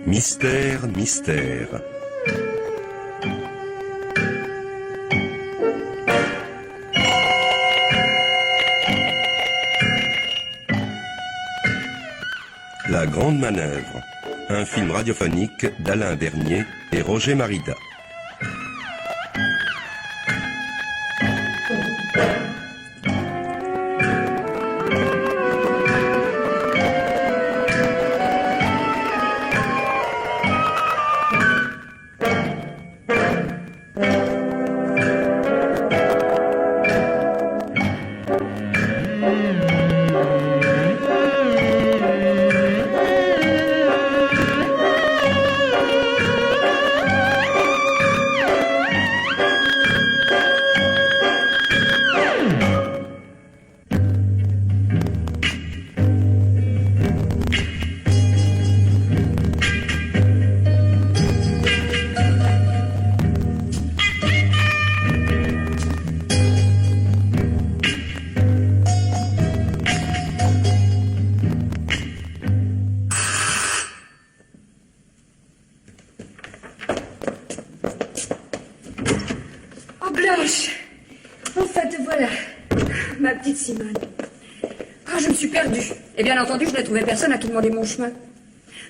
Mystère, mystère. La Grande Manœuvre, un film radiophonique d'Alain Bernier et Roger Marida. Simone. Ah, je me suis perdue. Et bien entendu, je n'ai trouvé personne à qui demander mon chemin.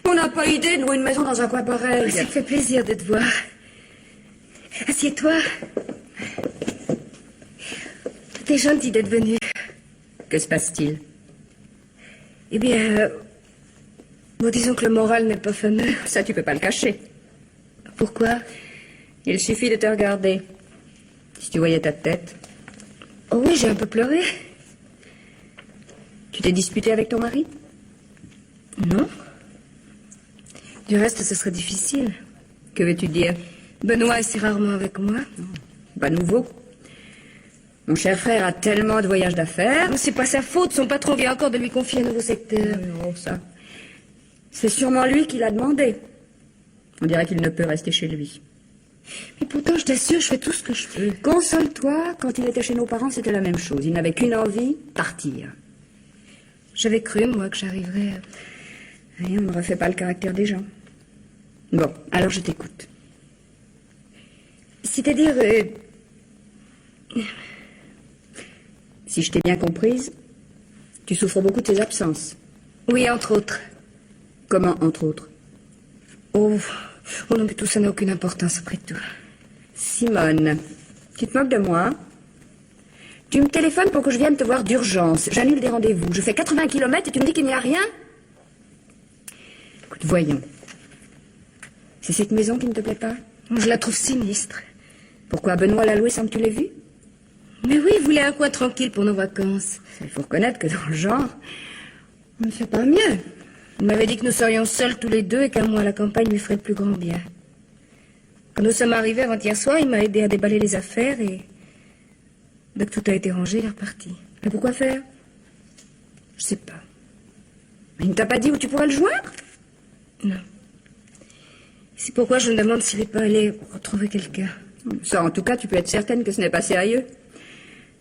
On n'a pas idée de louer une maison dans un coin pareil. Ça me fait plaisir de te voir. Assieds-toi. T'es gentil d'être venu. Que se passe-t-il? Eh bien, bon, disons que le moral n'est pas fameux. Ça, tu peux pas le cacher. Pourquoi? Il suffit de te regarder. Si tu voyais ta tête. Oh oui, j'ai un peu pleuré. Tu t'es disputé avec ton mari? Non. Du reste, ce serait difficile. Que veux-tu dire? Benoît est si rarement avec moi. Pas nouveau. Mon cher frère a tellement de voyages d'affaires. C'est pas sa faute, son patron vient encore de lui confier un nouveau secteur. Oh, ça. C'est sûrement lui qui l'a demandé. On dirait qu'il ne peut rester chez lui. Mais pourtant, je t'assure, je fais tout ce que je peux. Console-toi, quand il était chez nos parents, c'était la même chose. Il n'avait qu'une envie, partir. J'avais cru, moi, que j'arriverais à... Et on ne refait pas le caractère des gens. Bon, alors je t'écoute. C'est-à-dire... Si je t'ai bien comprise, tu souffres beaucoup de ses absences. Oui, entre autres. Comment, entre autres? Oh non, mais tout ça n'a aucune importance, après tout. Simone, tu te moques de moi? Tu me téléphones pour que je vienne te voir d'urgence. J'annule des rendez-vous. Je fais 80 km et tu me dis qu'il n'y a rien? Écoute, voyons. C'est cette maison qui ne te plaît pas? Je la trouve sinistre. Pourquoi Benoît l'a louée sans que tu l'aies vue? Mais oui, il voulait un coin tranquille pour nos vacances. Il faut reconnaître que dans le genre, on ne fait pas mieux. Il m'avait dit que nous serions seuls tous les deux et qu'un mois à la campagne lui ferait le plus grand bien. Quand nous sommes arrivés avant-hier soir, il m'a aidé à déballer les affaires et... dès que tout a été rangé, il est reparti. Mais pourquoi faire? Je sais pas. Il ne t'a pas dit où tu pourrais le joindre? Non. C'est pourquoi je me demande s'il n'est pas allé retrouver quelqu'un. Ça, en tout cas, tu peux être certaine que ce n'est pas sérieux.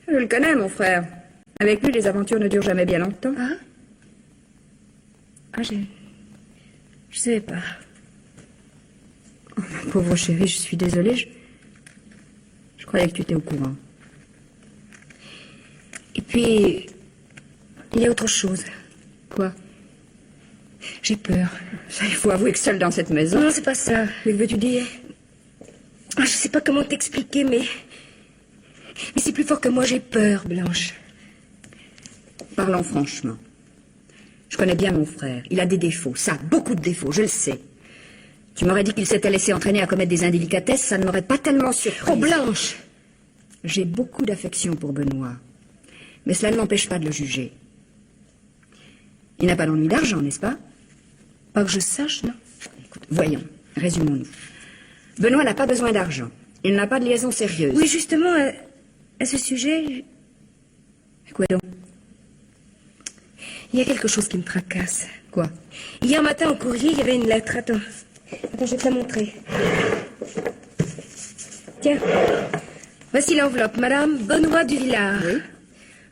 Je le connais, mon frère. Avec lui, les aventures ne durent jamais bien longtemps. Ah? Ah, je savais pas. Oh, ma pauvre chérie, je suis désolée. Je croyais que tu étais au courant. Et puis, il y a autre chose. Quoi? J'ai peur. Ça, il faut avouer que seule dans cette maison... Non, c'est pas ça. Mais que veux-tu dire? Ah, je sais pas comment t'expliquer, mais c'est plus fort que moi, j'ai peur, Blanche. Parlons franchement. Je connais bien mon frère. Il a des défauts. Ça, beaucoup de défauts, je le sais. Tu m'aurais dit qu'il s'était laissé entraîner à commettre des indélicatesses, ça ne m'aurait pas tellement surpris. Oh, Blanche! J'ai beaucoup d'affection pour Benoît. Mais cela ne m'empêche pas de le juger. Il n'a pas d'ennui d'argent, n'est-ce pas? Pas que je sache, non. Écoute, voyons, résumons-nous. Benoît n'a pas besoin d'argent. Il n'a pas de liaison sérieuse. Oui, justement, à ce sujet... Quoi donc? Il y a quelque chose qui me tracasse. Quoi? Hier matin, au courrier, il y avait une lettre. Attends, je vais te la montrer. Tiens, voici l'enveloppe. Madame Benoît Duvillard. Oui.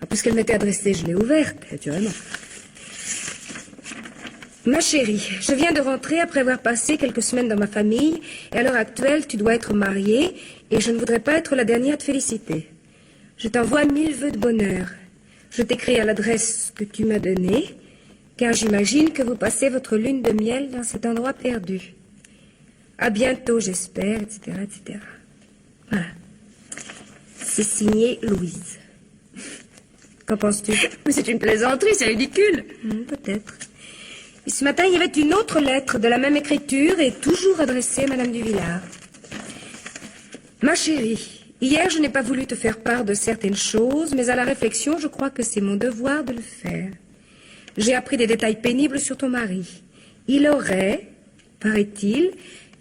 Puisqu'elle m'était adressée, je l'ai ouverte. Naturellement. Ma chérie, je viens de rentrer après avoir passé quelques semaines dans ma famille, et à l'heure actuelle, tu dois être mariée, et je ne voudrais pas être la dernière à te féliciter. Je t'envoie 1000 vœux de bonheur. Je t'écris à l'adresse que tu m'as donnée, car j'imagine que vous passez votre lune de miel dans cet endroit perdu. À bientôt, j'espère, etc., etc. Voilà. C'est signé Louise. Qu'en penses-tu? Mais c'est une plaisanterie, c'est ridicule. Peut-être. Et ce matin, il y avait une autre lettre de la même écriture et toujours adressée à Madame Duvillard. Ma chérie, hier, je n'ai pas voulu te faire part de certaines choses, mais à la réflexion, je crois que c'est mon devoir de le faire. J'ai appris des détails pénibles sur ton mari. Il aurait, paraît-il,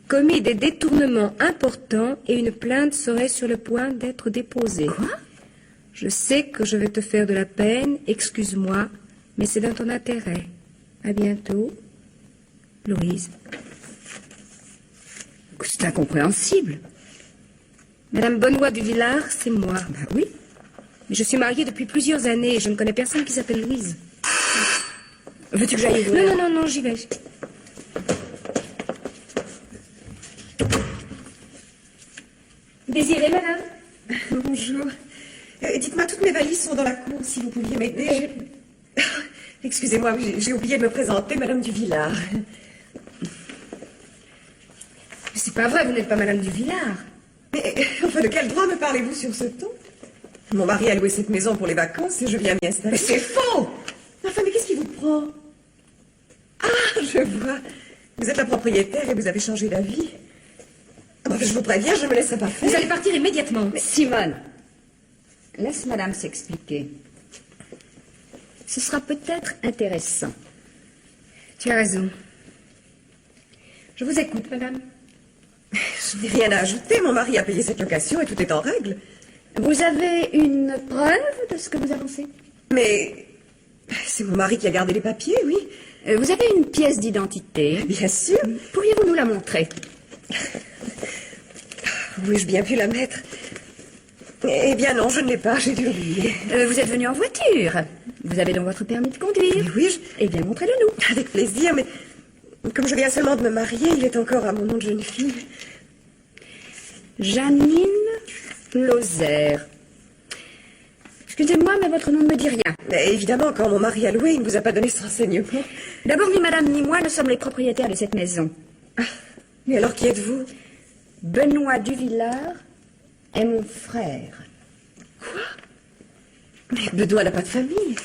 commis des détournements importants et une plainte serait sur le point d'être déposée. Quoi? Je sais que je vais te faire de la peine, excuse-moi, mais c'est dans ton intérêt. À bientôt, Louise. C'est incompréhensible. Madame Benoît Duvillard, c'est moi. Ben oui. Mais je suis mariée depuis plusieurs années et je ne connais personne qui s'appelle Louise. Veux-tu que j'aille ouvrir? Non, j'y vais. Désirez, madame? Bonjour. Dites-moi, toutes mes valises sont dans la cour, si vous pouviez m'aider. Excusez-moi, j'ai oublié de me présenter, Madame Duvillard. C'est pas vrai, vous n'êtes pas Madame Duvillard. Mais enfin, de quel droit me parlez-vous sur ce ton? Mon mari a loué cette maison pour les vacances et je viens m'y installer. Mais c'est faux! Enfin, mais qu'est-ce qui vous prend? Ah, je vois. Vous êtes la propriétaire et vous avez changé d'avis. Enfin, je vous préviens, je me laisserai pas faire. Vous allez partir immédiatement. Mais Simone, laisse madame s'expliquer. Ce sera peut-être intéressant. Tu as raison. Je vous écoute, madame. Je n'ai rien à ajouter. Mon mari a payé cette location et tout est en règle. Vous avez une preuve de ce que vous avancez? Mais c'est mon mari qui a gardé les papiers, oui. Vous avez une pièce d'identité? Bien sûr. Pourriez-vous nous la montrer? Où ai-je bien pu la mettre? Eh bien non, je ne l'ai pas, j'ai dû l'oublier. Vous êtes venu en voiture. Vous avez donc votre permis de conduire? Mais oui, Eh bien, montrez-le nous. avec plaisir, mais comme je viens seulement de me marier, il est encore à mon nom de jeune fille. Janine Lozère. Excusez-moi, mais votre nom ne me dit rien. Mais évidemment, quand mon mari a loué, il ne vous a pas donné ce renseignement. D'abord, ni madame ni moi ne sommes les propriétaires de cette maison. Mais alors, qui êtes-vous? Benoît Duvillard est mon frère. Mais Benoît n'a pas de famille.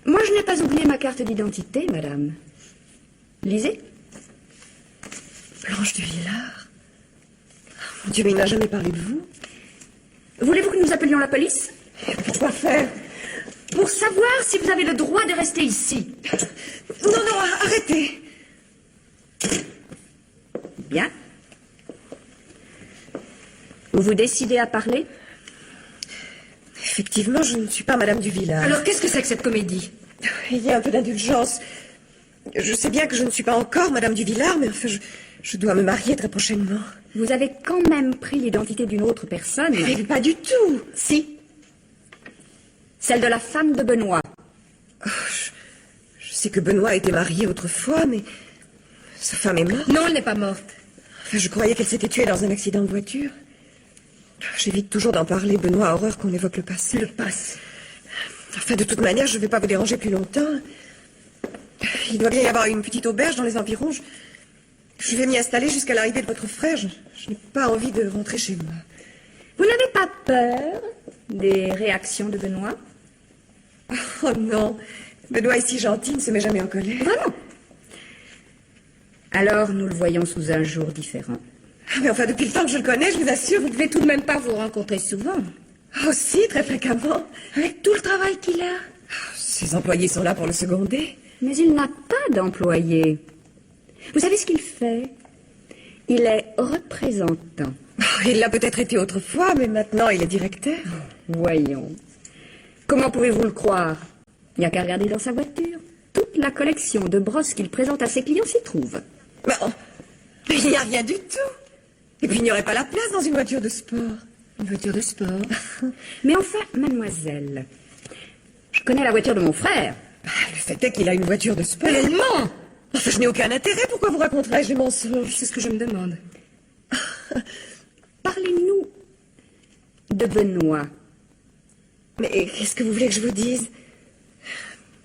Moi, je n'ai pas oublié ma carte d'identité, madame. Lisez. Blanche Duvillard. Mon Dieu, mais il n'a jamais parlé de vous. Voulez-vous que nous appelions la police? Pourquoi faire? Pour savoir si vous avez le droit de rester ici. Non, non, arrêtez. Bien. Vous vous décidez à parler? Effectivement, je ne suis pas Madame Duvillard. Alors, qu'est-ce que c'est que cette comédie? Il y a un peu d'indulgence. Je sais bien que je ne suis pas encore Madame Duvillard, mais enfin, je dois me marier très prochainement. Vous avez quand même pris l'identité d'une autre personne? Mais pas du tout. Si. Celle de la femme de Benoît. Oh, je sais que Benoît a été marié autrefois, mais sa femme est morte. Non, elle n'est pas morte. Enfin, je croyais qu'elle s'était tuée dans un accident de voiture. J'évite toujours d'en parler. Benoît a horreur qu'on évoque le passé. Le passé. Enfin, de toute manière, je ne vais pas vous déranger plus longtemps. Il doit bien y avoir une petite auberge dans les environs. Je vais m'y installer jusqu'à l'arrivée de votre frère. Je n'ai pas envie de rentrer chez moi. Vous n'avez pas peur des réactions de Benoît? Oh non, Benoît est si gentil, il ne se met jamais en colère. Vraiment? Alors, nous le voyons sous un jour différent. Mais enfin, depuis le temps que je le connais, je vous assure, Vous ne devez tout de même pas vous rencontrer souvent. aussi très fréquemment. Avec tout le travail qu'il a. Ses employés sont là pour le seconder. Mais il n'a pas d'employé. Vous savez ce qu'il fait? Il est représentant. Il l'a peut-être été autrefois, mais maintenant il est directeur. Voyons. Comment pouvez-vous le croire? Il n'y a qu'à regarder dans sa voiture. Tout toute la collection de brosses qu'il présente à ses clients s'y trouve. Bon, il n'y a rien du tout. Et puis il n'y aurait pas la place dans une voiture de sport. Une voiture de sport. Mais enfin, mademoiselle, je connais la voiture de mon frère. Le fait est qu'il a une voiture de sport. Elle ment. Enfin, je n'ai aucun intérêt. Pourquoi vous raconterais-je des mensonges? C'est ce que je me demande. Parlez-nous de Benoît. Mais qu'est-ce que vous voulez que je vous dise?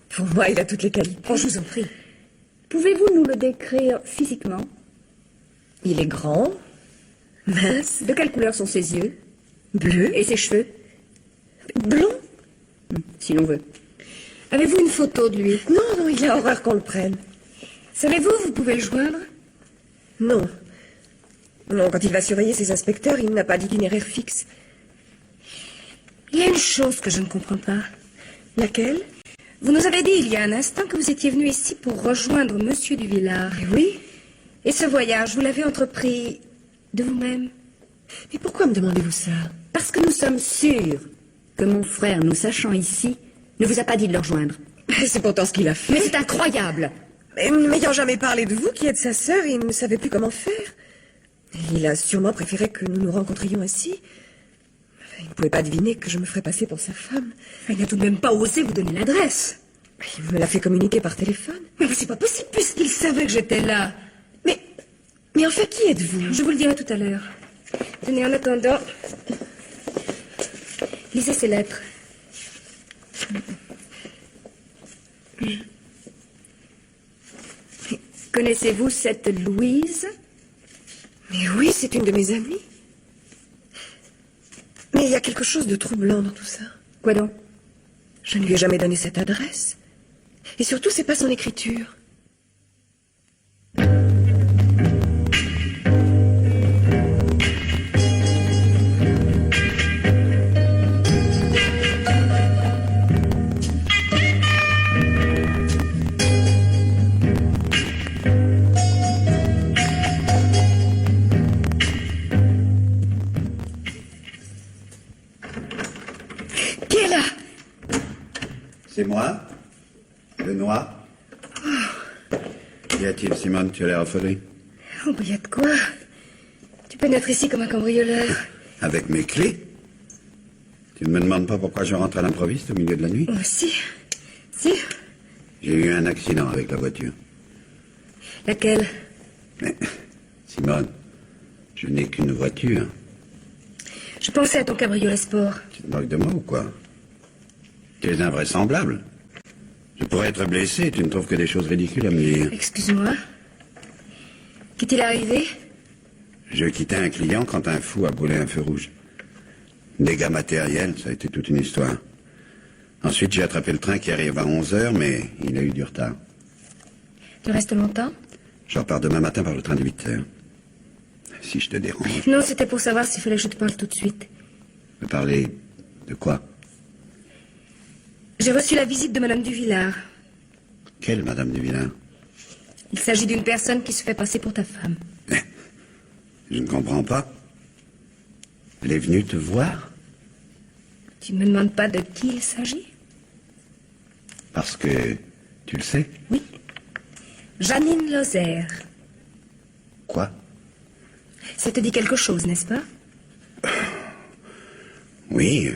Pour moi, il a toutes les qualités. Oh, je vous en prie. Pouvez-vous nous le décrire physiquement? Il est grand, mince, De quelle couleur sont ses yeux? bleu, Et ses cheveux? blond. Si l'on veut. Avez-vous une photo de lui? Non, il a horreur qu'on le prenne. Savez-vous, vous pouvez le joindre? Non. Non, quand il va surveiller ses inspecteurs, il n'a pas d'itinéraire fixe. Il y a une chose que je ne comprends pas. Laquelle? Vous nous avez dit il y a un instant que vous étiez venu ici pour rejoindre Monsieur Duvillard. Oui. Et ce voyage, vous l'avez entrepris de vous-même? Mais pourquoi me demandez-vous ça? Parce que nous sommes sûrs que mon frère, nous sachant ici, ne vous a pas dit de le rejoindre. C'est pourtant ce qu'il a fait. Mais c'est incroyable. Mais n'ayant jamais parlé de vous, qui êtes sa sœur, il ne savait plus comment faire. Il a sûrement préféré que nous nous rencontrions ainsi. Il ne pouvait pas deviner que je me ferais passer pour sa femme. Il n'a tout de même pas osé vous donner l'adresse. Il me l'a fait communiquer par téléphone. Mais c'est pas possible puisqu'il savait que j'étais là. Mais enfin, qui êtes-vous? Je vous le dirai tout à l'heure. Tenez, en attendant, lisez ces lettres. Connaissez-vous cette Louise? Mais oui, c'est une de mes amies. Mais il y a quelque chose de troublant dans tout ça. Quoi donc? Je ne lui ai jamais donné cette adresse. Et surtout, c'est pas son écriture. Qui est là? C'est moi, Benoît. Qu'y a-t-il, Simone? Tu as l'air affolée. Oh, il y a de quoi? Tu pénètres ici comme un cambrioleur. Avec mes clés? Tu ne me demandes pas pourquoi je rentre à l'improviste au milieu de la nuit? Oh, si. Si. J'ai eu un accident avec la voiture. Laquelle? Mais, Simone, je n'ai qu'une voiture. Je pensais à ton cabriolet sport. Tu te moques de moi ou quoi? Tu es invraisemblable. Je pourrais être blessé et tu ne trouves que des choses ridicules à me dire. Excuse-moi. Qu'est-il arrivé? Je quittais un client quand un fou a brûlé un feu rouge. Dégâts matériels, ça a été toute une histoire. Ensuite, j'ai attrapé le train qui arrive à 11h, mais il a eu du retard. Tu restes longtemps? Je repars demain matin par le train de 8h. Si je te dérange. Non, c'était pour savoir s'il fallait que je te parle tout de suite. Me parler de quoi? J'ai reçu la visite de Madame Duvillard. Quelle Madame Duvillard? Il s'agit d'une personne qui se fait passer pour ta femme. Je ne comprends pas. Elle est venue te voir? Tu ne me demandes pas de qui il s'agit? Parce que tu le sais? Oui. Janine Lozère. Quoi? Ça te dit quelque chose, n'est-ce pas? Oui,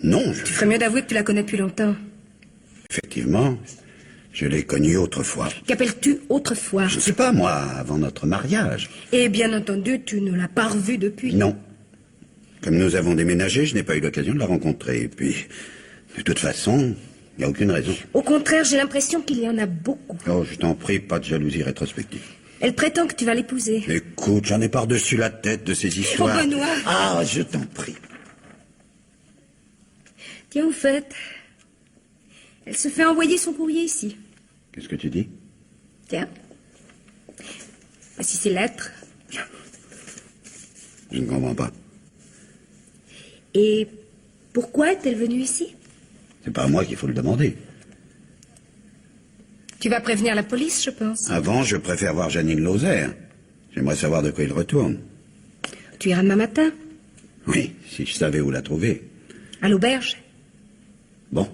non. Tu ferais mieux d'avouer que tu la connais depuis longtemps. Effectivement, je l'ai connue autrefois. Qu'appelles-tu autrefois? Je ne sais pas, moi, avant notre mariage. Et bien entendu, tu ne l'as pas revue depuis. Non. Comme nous avons déménagé, je n'ai pas eu l'occasion de la rencontrer. Et puis, de toute façon, il n'y a aucune raison. Au contraire, j'ai l'impression qu'il y en a beaucoup. Oh, je t'en prie, pas de jalousie rétrospective. Elle prétend que tu vas l'épouser. Écoute, j'en ai par-dessus la tête de ces histoires. Oh, Benoît! Ah, je t'en prie. Tiens, au fait, elle se fait envoyer son courrier ici. Qu'est-ce que tu dis? Tiens. Voici ces lettres. Je ne comprends pas. Et pourquoi est-elle venue ici? C'est pas à moi qu'il faut le demander. Tu vas prévenir la police, je pense. Avant, je préfère voir Janine Lozère. J'aimerais savoir de quoi il retourne. Tu iras demain matin, Oui, si je savais où la trouver. à l'auberge. Bon.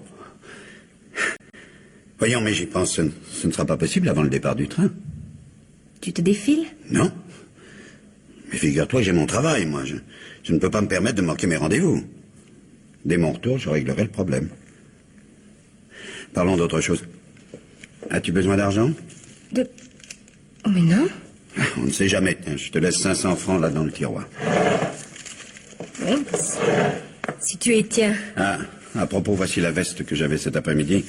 Voyons, mais j'y pense, ce ne sera pas possible avant le départ du train. Tu te défiles? Non. Mais figure-toi que j'ai mon travail, moi. Je ne peux pas me permettre de manquer mes rendez-vous. Dès mon retour, je réglerai le problème. Parlons d'autre chose. As-tu besoin d'argent? Oh, mais non. On ne sait jamais. Tiens, je te laisse 500 francs là dans le tiroir. Oui, si tu y tiens. Ah, à propos, voici la veste que j'avais cet après-midi.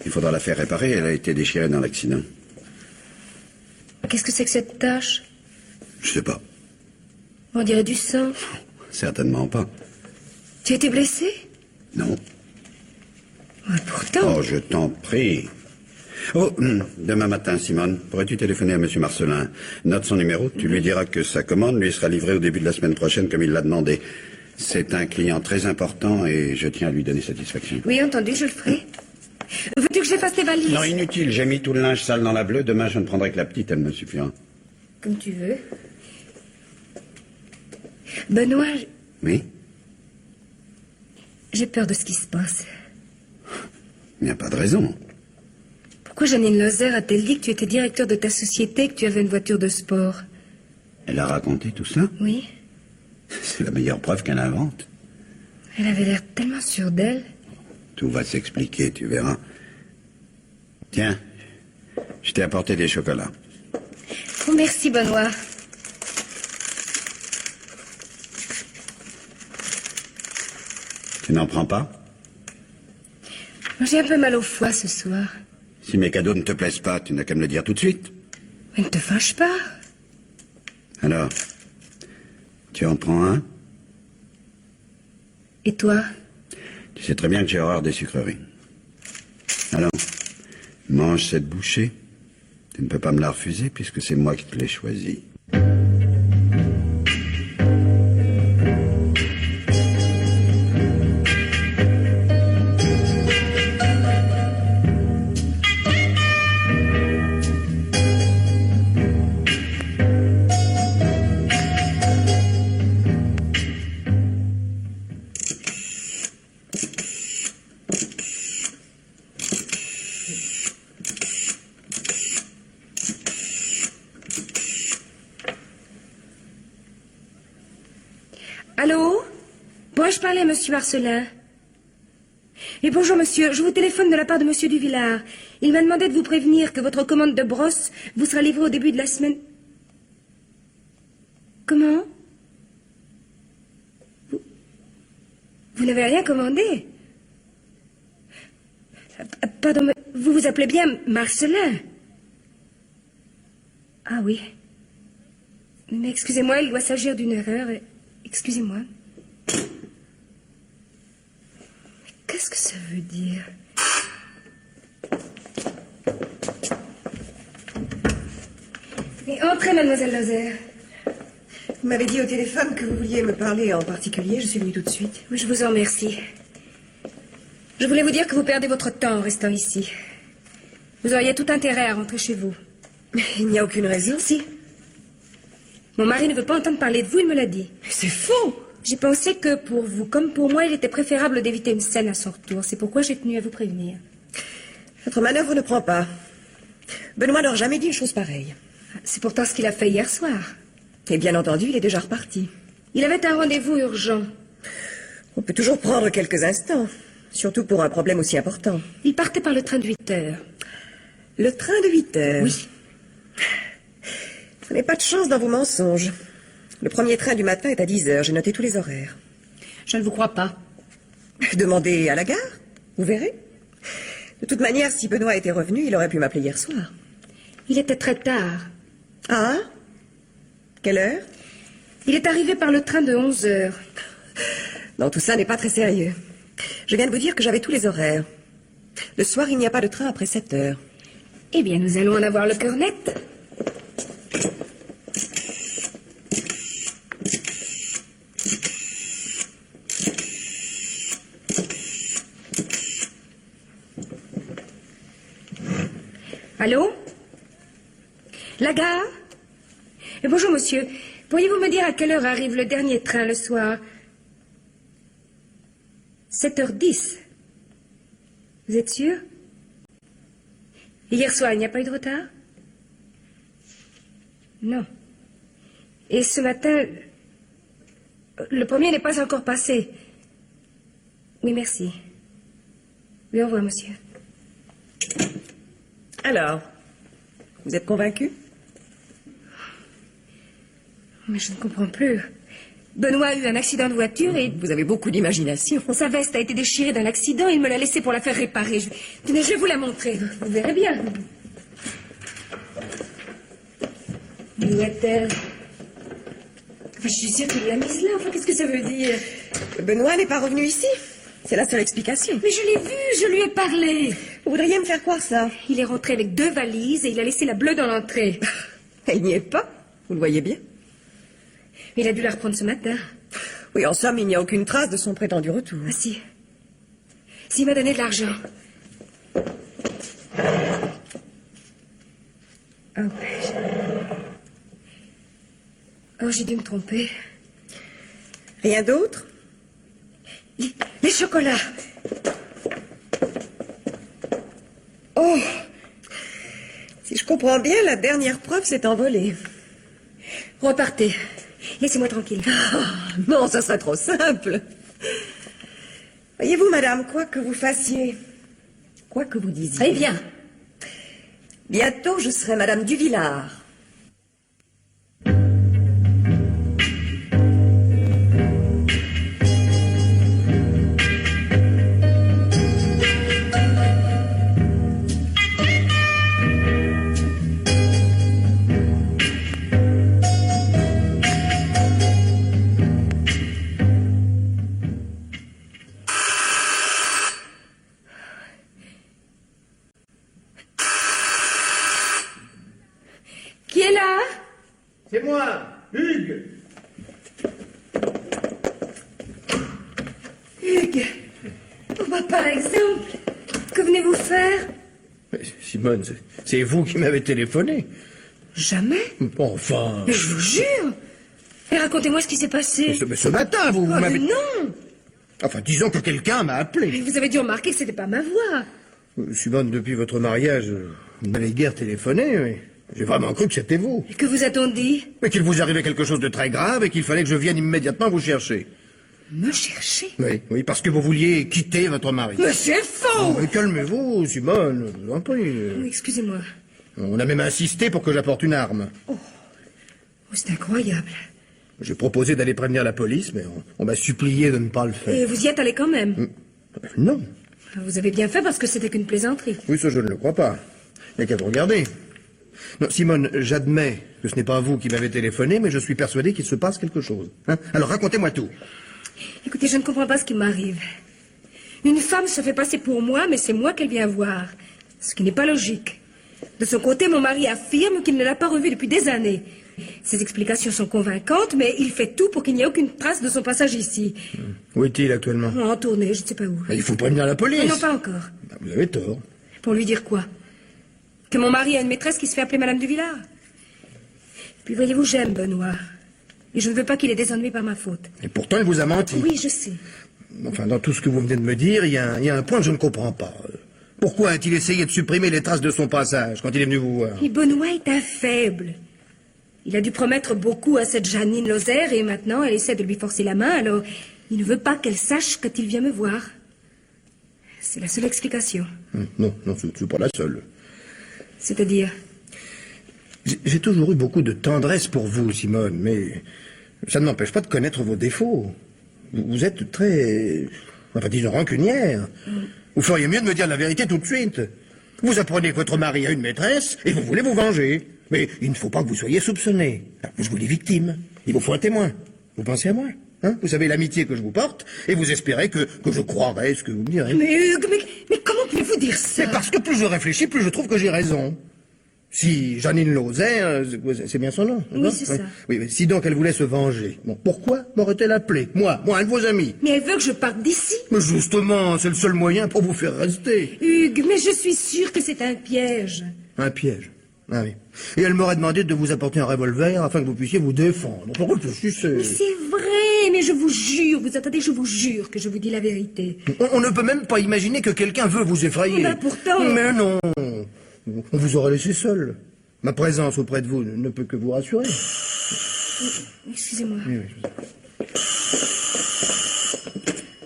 Il faudra la faire réparer. Elle a été déchirée dans l'accident. Qu'est-ce que c'est que cette tache? Je sais pas. On dirait du sang. Certainement pas. Tu as été blessé? Non. Ouais, pourtant. Oh, je t'en prie. Oh, demain matin, Simone, pourrais-tu téléphoner à M. Marcelin? Note son numéro, tu lui diras que sa commande lui sera livrée au début de la semaine prochaine comme il l'a demandé. C'est un client très important et je tiens à lui donner satisfaction. Oui, entendu, je le ferai. Veux-tu que j'efface tes valises? Non, inutile, j'ai mis tout le linge sale dans la bleue. Demain, je ne prendrai que la petite, elle me suffira. Comme tu veux. Benoît, Oui? j'ai peur de ce qui se passe. Il n'y a pas de raison. Pourquoi Janine Lozère a-t-elle dit que tu étais directeur de ta société et que tu avais une voiture de sport? Elle a raconté tout ça? Oui. C'est la meilleure preuve qu'elle invente. Elle avait l'air tellement sûre d'elle. Tout va s'expliquer, tu verras. Tiens, je t'ai apporté des chocolats. Oh, merci, Benoît. Tu n'en prends pas? J'ai un peu mal au foie ce soir. Si mes cadeaux ne te plaisent pas, tu n'as qu'à me le dire tout de suite. Mais ne te fâche pas. Alors, tu en prends un? Et toi? Tu sais très bien que j'ai horreur des sucreries. Alors, mange cette bouchée. Tu ne peux pas me la refuser puisque c'est moi qui te l'ai choisie. Allô? Pourrais-je parler à monsieur Marcelin? Et bonjour, monsieur. Je vous téléphone de la part de monsieur Duvillard. Il m'a demandé de vous prévenir que votre commande de brosse vous sera livrée au début de la semaine. Comment? Vous n'avez rien commandé? Pardon, mais vous vous appelez bien Marcelin? Ah oui. Mais excusez-moi, il doit s'agir d'une erreur. Excusez-moi. Qu'est-ce que ça veut dire? Et entrez, mademoiselle Lozère. Vous m'avez dit au téléphone que vous vouliez me parler en particulier. Je suis venue tout de suite. Oui, je vous en remercie. Je voulais vous dire que vous perdez votre temps en restant ici. Vous auriez tout intérêt à rentrer chez vous. Mais il n'y a aucune raison. Si. Mon mari ne veut pas entendre parler de vous, il me l'a dit. C'est faux. J'ai pensé que pour vous, comme pour moi, il était préférable d'éviter une scène à son retour. C'est pourquoi j'ai tenu à vous prévenir. Votre manœuvre ne prend pas. Benoît n'aurait jamais dit une chose pareille. C'est pourtant ce qu'il a fait hier soir. Et bien entendu, il est déjà reparti. Il avait un rendez-vous urgent. On peut toujours prendre quelques instants. Surtout pour un problème aussi important. Il partait par le train de 8 heures. Le train de 8 heures. Oui. Vous n'avez pas de chance dans vos mensonges. Le premier train du matin est à 10 heures. J'ai noté tous les horaires. Je ne vous crois pas. Demandez à la gare. Vous verrez. De toute manière, si Benoît était revenu, il aurait pu m'appeler hier soir. Il était très tard. Ah? Quelle heure? Il est arrivé par le train de 11 heures. Non, tout ça n'est pas très sérieux. Je viens de vous dire que j'avais tous les horaires. Le soir, il n'y a pas de train après 7 heures. Eh bien, nous allons en avoir le cœur net. Allô? La gare? Bonjour, monsieur. Pourriez-vous me dire à quelle heure arrive le dernier train le soir? 7h10. Vous êtes sûr? Hier soir, il n'y a pas eu de retard? Non. Et ce matin, le premier n'est pas encore passé. Oui, merci. Oui, au revoir, monsieur. Alors, vous êtes convaincu? Mais je ne comprends plus. Benoît a eu un accident de voiture et Vous avez beaucoup d'imagination. sa veste a été déchirée d'un accident. Il me l'a laissée pour la faire réparer. Tenez, je vais vous la montrer. Vous verrez bien. Où est-elle? Enfin, je suis sûre qu'il l'a mise là. Enfin, qu'est-ce que ça veut dire? Benoît n'est pas revenu ici. C'est la seule explication. Mais je l'ai vu, je lui ai parlé. Vous voudriez me faire croire ça? Il est rentré avec 2 valises et il a laissé la bleue dans l'entrée. Il n'y est pas. Vous le voyez bien. Il a dû la reprendre ce matin. Oui, en somme, il n'y a aucune trace de son prétendu retour. Ah si. S'il m'a donné de l'argent. Oh, j'ai dû me tromper. Rien d'autre? Les chocolats. Oh! Si je comprends bien, la dernière preuve s'est envolée. Repartez. Laissez-moi tranquille. Non, ça serait trop simple. Voyez-vous, madame, quoi que vous fassiez, quoi que vous disiez... Très bien. Bientôt, je serai madame Duvillard. Qui est là? C'est moi, Hugues. Hugues. Oh, bah, par exemple. Que venez-vous faire? Mais, Simone, c'est vous qui m'avez téléphoné. Jamais. Enfin... Mais je vous jure. Et racontez-moi ce qui s'est passé. Mais ce matin, vous Oh, mais m'avez... non. Enfin, disons que quelqu'un m'a Mais appelé. vous avez dû remarquer que c'était pas ma voix. Simone, depuis votre mariage, vous n'avez guère téléphoné, mais j'ai vraiment cru que c'était vous. Et que vous a-t-on dit? Mais qu'il vous arrivait quelque chose de très grave et qu'il fallait que je vienne immédiatement vous chercher. Me chercher? Oui, parce que vous vouliez quitter votre mari. Mais c'est faux! Mais calmez-vous, Simone, je vous en prie. Excusez-moi. On a même insisté pour que j'apporte une arme. Oh, c'est incroyable. J'ai proposé d'aller prévenir la police, mais on m'a supplié de ne pas le faire. Et vous y êtes allé quand même? Non. Vous avez bien fait parce que c'était qu'une plaisanterie. Oui, ça je ne le crois pas. Il n'y a qu'à vous regarder. Non, Simone, j'admets que ce n'est pas vous qui m'avez téléphoné, mais je suis persuadé qu'il se passe quelque chose. Hein? Alors racontez-moi tout. Écoutez, je ne comprends pas ce qui m'arrive. Une femme se fait passer pour moi, mais c'est moi qu'elle vient voir. Ce qui n'est pas logique. De son côté, mon mari affirme qu'il ne l'a pas revue depuis des années. Ses explications sont convaincantes, mais il fait tout pour qu'il n'y ait aucune trace de son passage ici. Où est-il actuellement? En tournée, je ne sais pas où. Il faut prévenir la police. Mais non, pas encore. Vous avez tort. Pour lui dire quoi? Que mon mari a une maîtresse qui se fait appeler Madame Duvillard. Puis voyez-vous, j'aime Benoît. Et je ne veux pas qu'il ait des ennuis par ma faute. Et pourtant, il vous a menti. Oui, je sais. Enfin, dans tout ce que vous venez de me dire, il y a un point que je ne comprends pas. Pourquoi a-t-il essayé de supprimer les traces de son passage quand il est venu vous voir? Et Benoît est un faible. Il a dû promettre beaucoup à cette Janine Lozère et maintenant elle essaie de lui forcer la main, alors il ne veut pas qu'elle sache quand il vient me voir. C'est la seule explication. Non, c'est pas la seule. C'est-à-dire? J'ai toujours eu beaucoup de tendresse pour vous, Simone, mais ça ne m'empêche pas de connaître vos défauts. Vous êtes très... enfin, disons, rancunière. Vous feriez mieux de me dire la vérité tout de suite. Vous apprenez que votre mari a une maîtresse et vous voulez vous venger. Mais il ne faut pas que vous soyez soupçonné. Vous jouez les victimes. Il vous faut un témoin. Vous pensez à moi, hein? Vous savez l'amitié que je vous porte et vous espérez que je croirai ce que vous me direz. Mais Hugues, mais comment pouvez-vous dire ça? C'est parce que plus je réfléchis, plus je trouve que j'ai raison. Si Janine Lozère, c'est bien son nom? Oui, c'est ça. Oui, mais si donc elle voulait se venger, bon, pourquoi m'aurait-elle appelé? Moi, un de vos amis. Mais elle veut que je parte d'ici. Mais justement, c'est le seul moyen pour vous faire rester. Hugues, mais je suis sûre que c'est un piège. Un piège? Ah oui. Et elle m'aurait demandé de vous apporter un revolver afin que vous puissiez vous défendre. Pourquoi que je suis... Mais c'est vrai, mais je vous jure, vous attendez, je vous jure que je vous dis la vérité. On ne peut même pas imaginer que quelqu'un veut vous effrayer. Mais pourtant... Mais non. On vous aura laissé seul. Ma présence auprès de vous ne peut que vous rassurer. Excusez-moi. Oui, je vous en prie.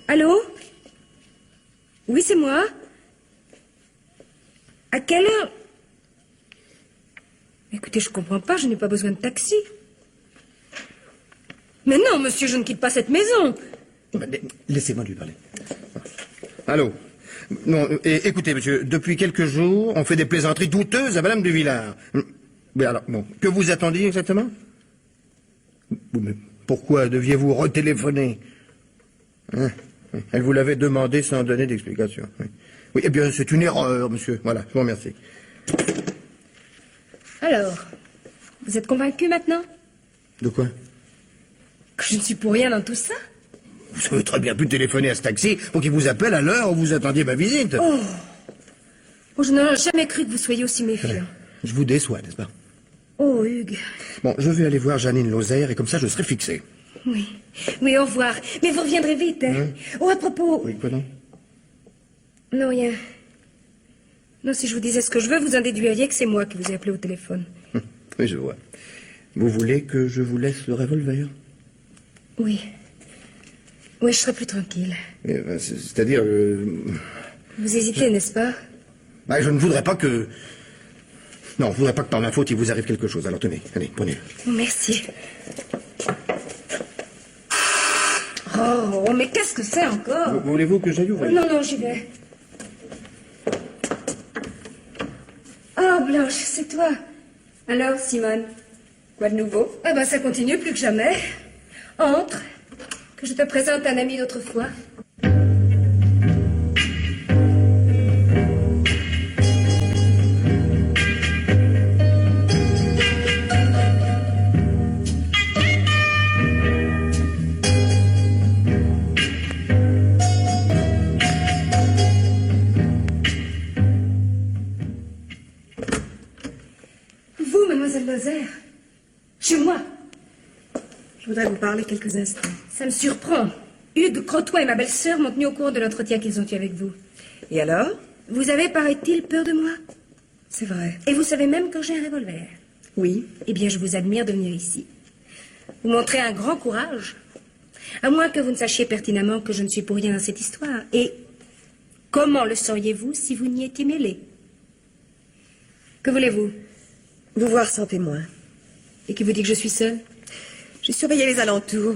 Allô? Oui, c'est moi. À quelle heure? Écoutez, je comprends pas, je n'ai pas besoin de taxi. Mais non, monsieur, je ne quitte pas cette maison. Laissez-moi lui parler. Allô? Non, écoutez, monsieur, depuis quelques jours, on fait des plaisanteries douteuses à Madame Duvillard. Mais alors, bon, que vous attendiez exactement? Mais pourquoi deviez-vous retéléphoner? Hein? Elle vous l'avait demandé sans donner d'explication. Oui, eh bien, c'est une erreur, monsieur. Voilà, je vous remercie. Alors, vous êtes convaincu maintenant? De quoi? Que je ne suis pour rien dans tout ça? Vous auriez très bien pu téléphoner à ce taxi pour qu'il vous appelle à l'heure où vous attendiez ma visite. Oh, je n'aurais jamais cru que vous soyez aussi méfiant. Je vous déçois, n'est-ce pas? Oh, Hugues. Bon, je vais aller voir Janine Lozère et comme ça je serai fixé. Oui. Oui, au revoir. Mais vous reviendrez vite, hein? Oh, à propos... Oui, quoi donc? Non, rien. Non, si je vous disais ce que je veux, vous en déduiriez que c'est moi qui vous ai appelé au téléphone. Oui, je vois. Vous voulez que je vous laisse le revolver? Oui. Oui, je serai plus tranquille. C'est-à-dire... Vous hésitez, n'est-ce pas? Bah, je ne voudrais pas que... Non, je ne voudrais pas que par ma faute il vous arrive quelque chose. Alors tenez, allez, prenez-le. Oh, merci. Oh, mais qu'est-ce que c'est encore? Voulez-vous que j'aille ouvrir? Non, non, j'y vais. Oh, Blanche, c'est toi. Alors, Simone, quoi de nouveau? Ah ben, ça continue plus que jamais. Entre, que je te présente un ami d'autrefois. Vous, mademoiselle Lozère, chez moi. Je voudrais vous parler quelques instants. Ça me surprend. Hugues, Crotoy et ma belle-sœur m'ont tenu au courant de l'entretien qu'ils ont eu avec vous. Et alors? Vous avez, paraît-il, peur de moi? C'est vrai. Et vous savez même que j'ai un revolver. Oui. Eh bien, je vous admire de venir ici. Vous montrez un grand courage. À moins que vous ne sachiez pertinemment que je ne suis pour rien dans cette histoire. Et comment le sauriez-vous si vous n'y étiez mêlé? Que voulez-vous? Vous voir sans témoin. Et qui vous dit que je suis seule? J'ai surveillé les alentours.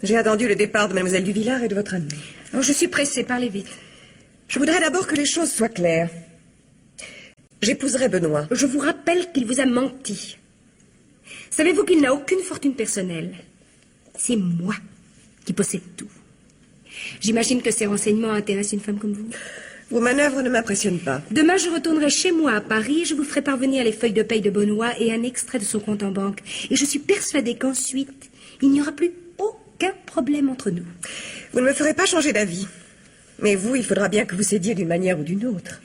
J'ai attendu le départ de Mademoiselle Duvillard et de votre ami. Oh, je suis pressée, parlez vite. Je voudrais d'abord que les choses soient claires. J'épouserai Benoît. Je vous rappelle qu'il vous a menti. Savez-vous qu'il n'a aucune fortune personnelle? C'est moi qui possède tout. J'imagine que ces renseignements intéressent une femme comme vous. Vos manœuvres ne m'impressionnent pas. Demain, je retournerai chez moi à Paris. Je vous ferai parvenir les feuilles de paye de Benoît et un extrait de son compte en banque. Et je suis persuadée qu'ensuite, il n'y aura plus aucun problème entre nous. Vous ne me ferez pas changer d'avis. Mais vous, il faudra bien que vous cédiez d'une manière ou d'une autre.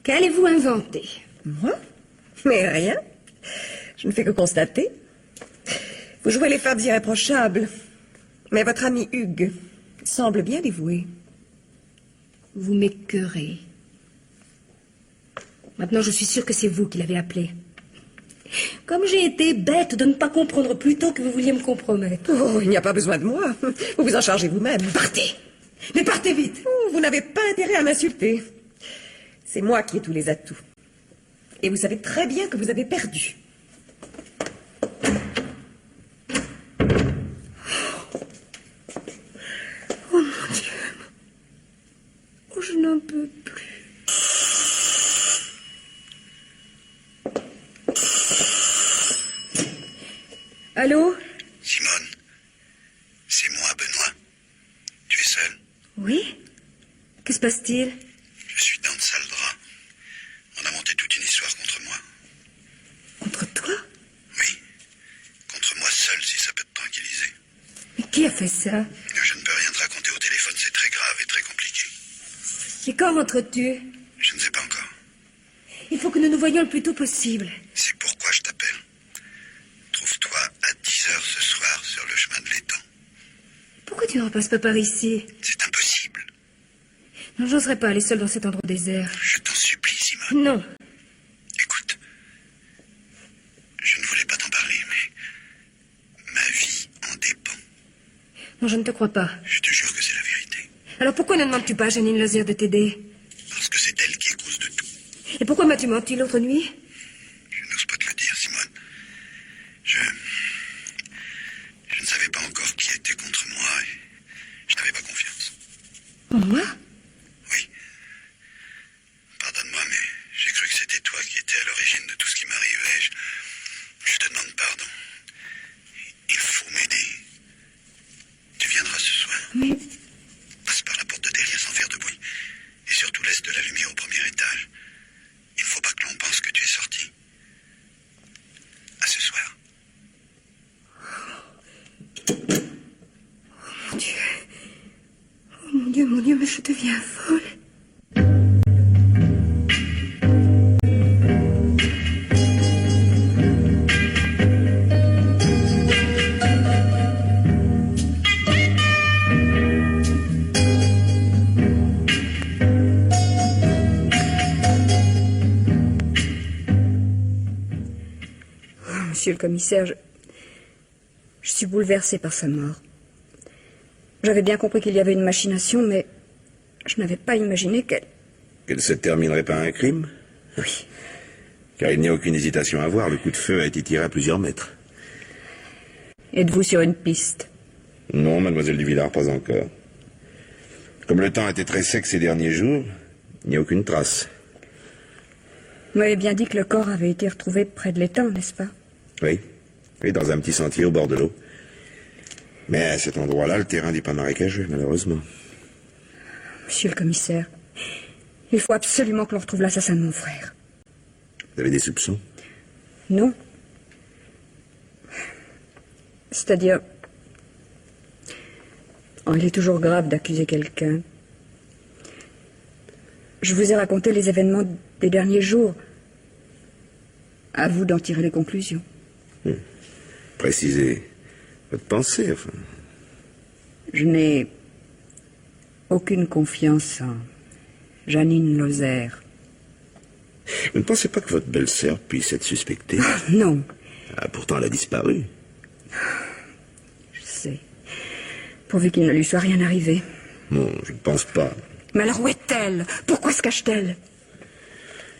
Qu'allez-vous inventer? Moi? Mais rien. Je ne fais que constater. Vous jouez les femmes irréprochables. Mais votre ami Hugues semble bien dévoué. Vous m'écœurez. Maintenant, je suis sûre que c'est vous qui l'avez appelé. Comme j'ai été bête de ne pas comprendre plus tôt que vous vouliez me compromettre. Oh, il n'y a pas besoin de moi. Vous vous en chargez vous-même. Partez! Mais partez vite! Oh, vous n'avez pas intérêt à m'insulter. C'est moi qui ai tous les atouts. Et vous savez très bien que vous avez perdu. Oh mon Dieu! Oh, je n'en peux plus. Allô? Simone, c'est moi, Benoît. Tu es seul? Oui? Que se passe-t-il? Je suis dans de sales draps. On a monté toute une histoire contre moi. Contre toi? Oui, contre moi seul, si ça peut te tranquilliser. Mais qui a fait ça? Je ne peux rien te raconter au téléphone, c'est très grave et très compliqué. Et quand rentres-tu? Je ne sais pas encore. Il faut que nous nous voyions le plus tôt possible. C'est pourquoi je t'appelle. Trouve-toi à 10h ce soir sur le chemin de l'étang. Pourquoi tu ne repasses pas par ici? C'est impossible. Non, j'oserais pas aller seule dans cet endroit désert. Je t'en supplie, Simone. Non. Non, je ne te crois pas. Je te jure que c'est la vérité. Alors pourquoi ne demandes-tu pas à Janine Lozier de t'aider? Parce que c'est elle qui est cause de tout. Et pourquoi m'as-tu menti l'autre nuit? Je n'ose pas te le dire, Simone. Je ne savais pas encore qui était contre moi et je n'avais pas confiance. En moi? Oui. Pardonne-moi, mais j'ai cru que c'était toi qui étais à l'origine de tout ce qui m'arrivait. Je te demande pardon. Il faut m'aider. Tu viendras ce soir. Mais... Passe par la porte de derrière sans faire de bruit. Et surtout laisse de la lumière au premier étage. Il ne faut pas que l'on pense que tu es sorti. À ce soir. Mon Dieu. Oh mon Dieu, mais je deviens folle. Monsieur le commissaire, je suis bouleversée par sa mort. J'avais bien compris qu'il y avait une machination, mais je n'avais pas imaginé qu'elle... Qu'elle se terminerait par un crime? Oui. Car il n'y a aucune hésitation à voir, le coup de feu a été tiré à plusieurs mètres. Êtes-vous sur une piste? Non, mademoiselle Duvillard, pas encore. Comme le temps était très sec ces derniers jours, il n'y a aucune trace. Vous m'avez bien dit que le corps avait été retrouvé près de l'étang, n'est-ce pas? Oui, dans un petit sentier au bord de l'eau. Mais à cet endroit-là, le terrain n'est pas marécageux, malheureusement. Monsieur le commissaire, il faut absolument que l'on retrouve l'assassin de mon frère. Vous avez des soupçons? Non. C'est-à-dire... Oh, il est toujours grave d'accuser quelqu'un. Je vous ai raconté les événements des derniers jours. À vous d'en tirer les conclusions. Précisez votre pensée, enfin. Je n'ai aucune confiance en Janine Lozier. Vous ne pensez pas que votre belle-sœur puisse être suspectée? Non, Ah, pourtant, elle a disparu. je sais. Pourvu qu'il ne lui soit rien arrivé. Non, je ne pense pas. Mais alors où est-elle? Pourquoi se cache-t-elle?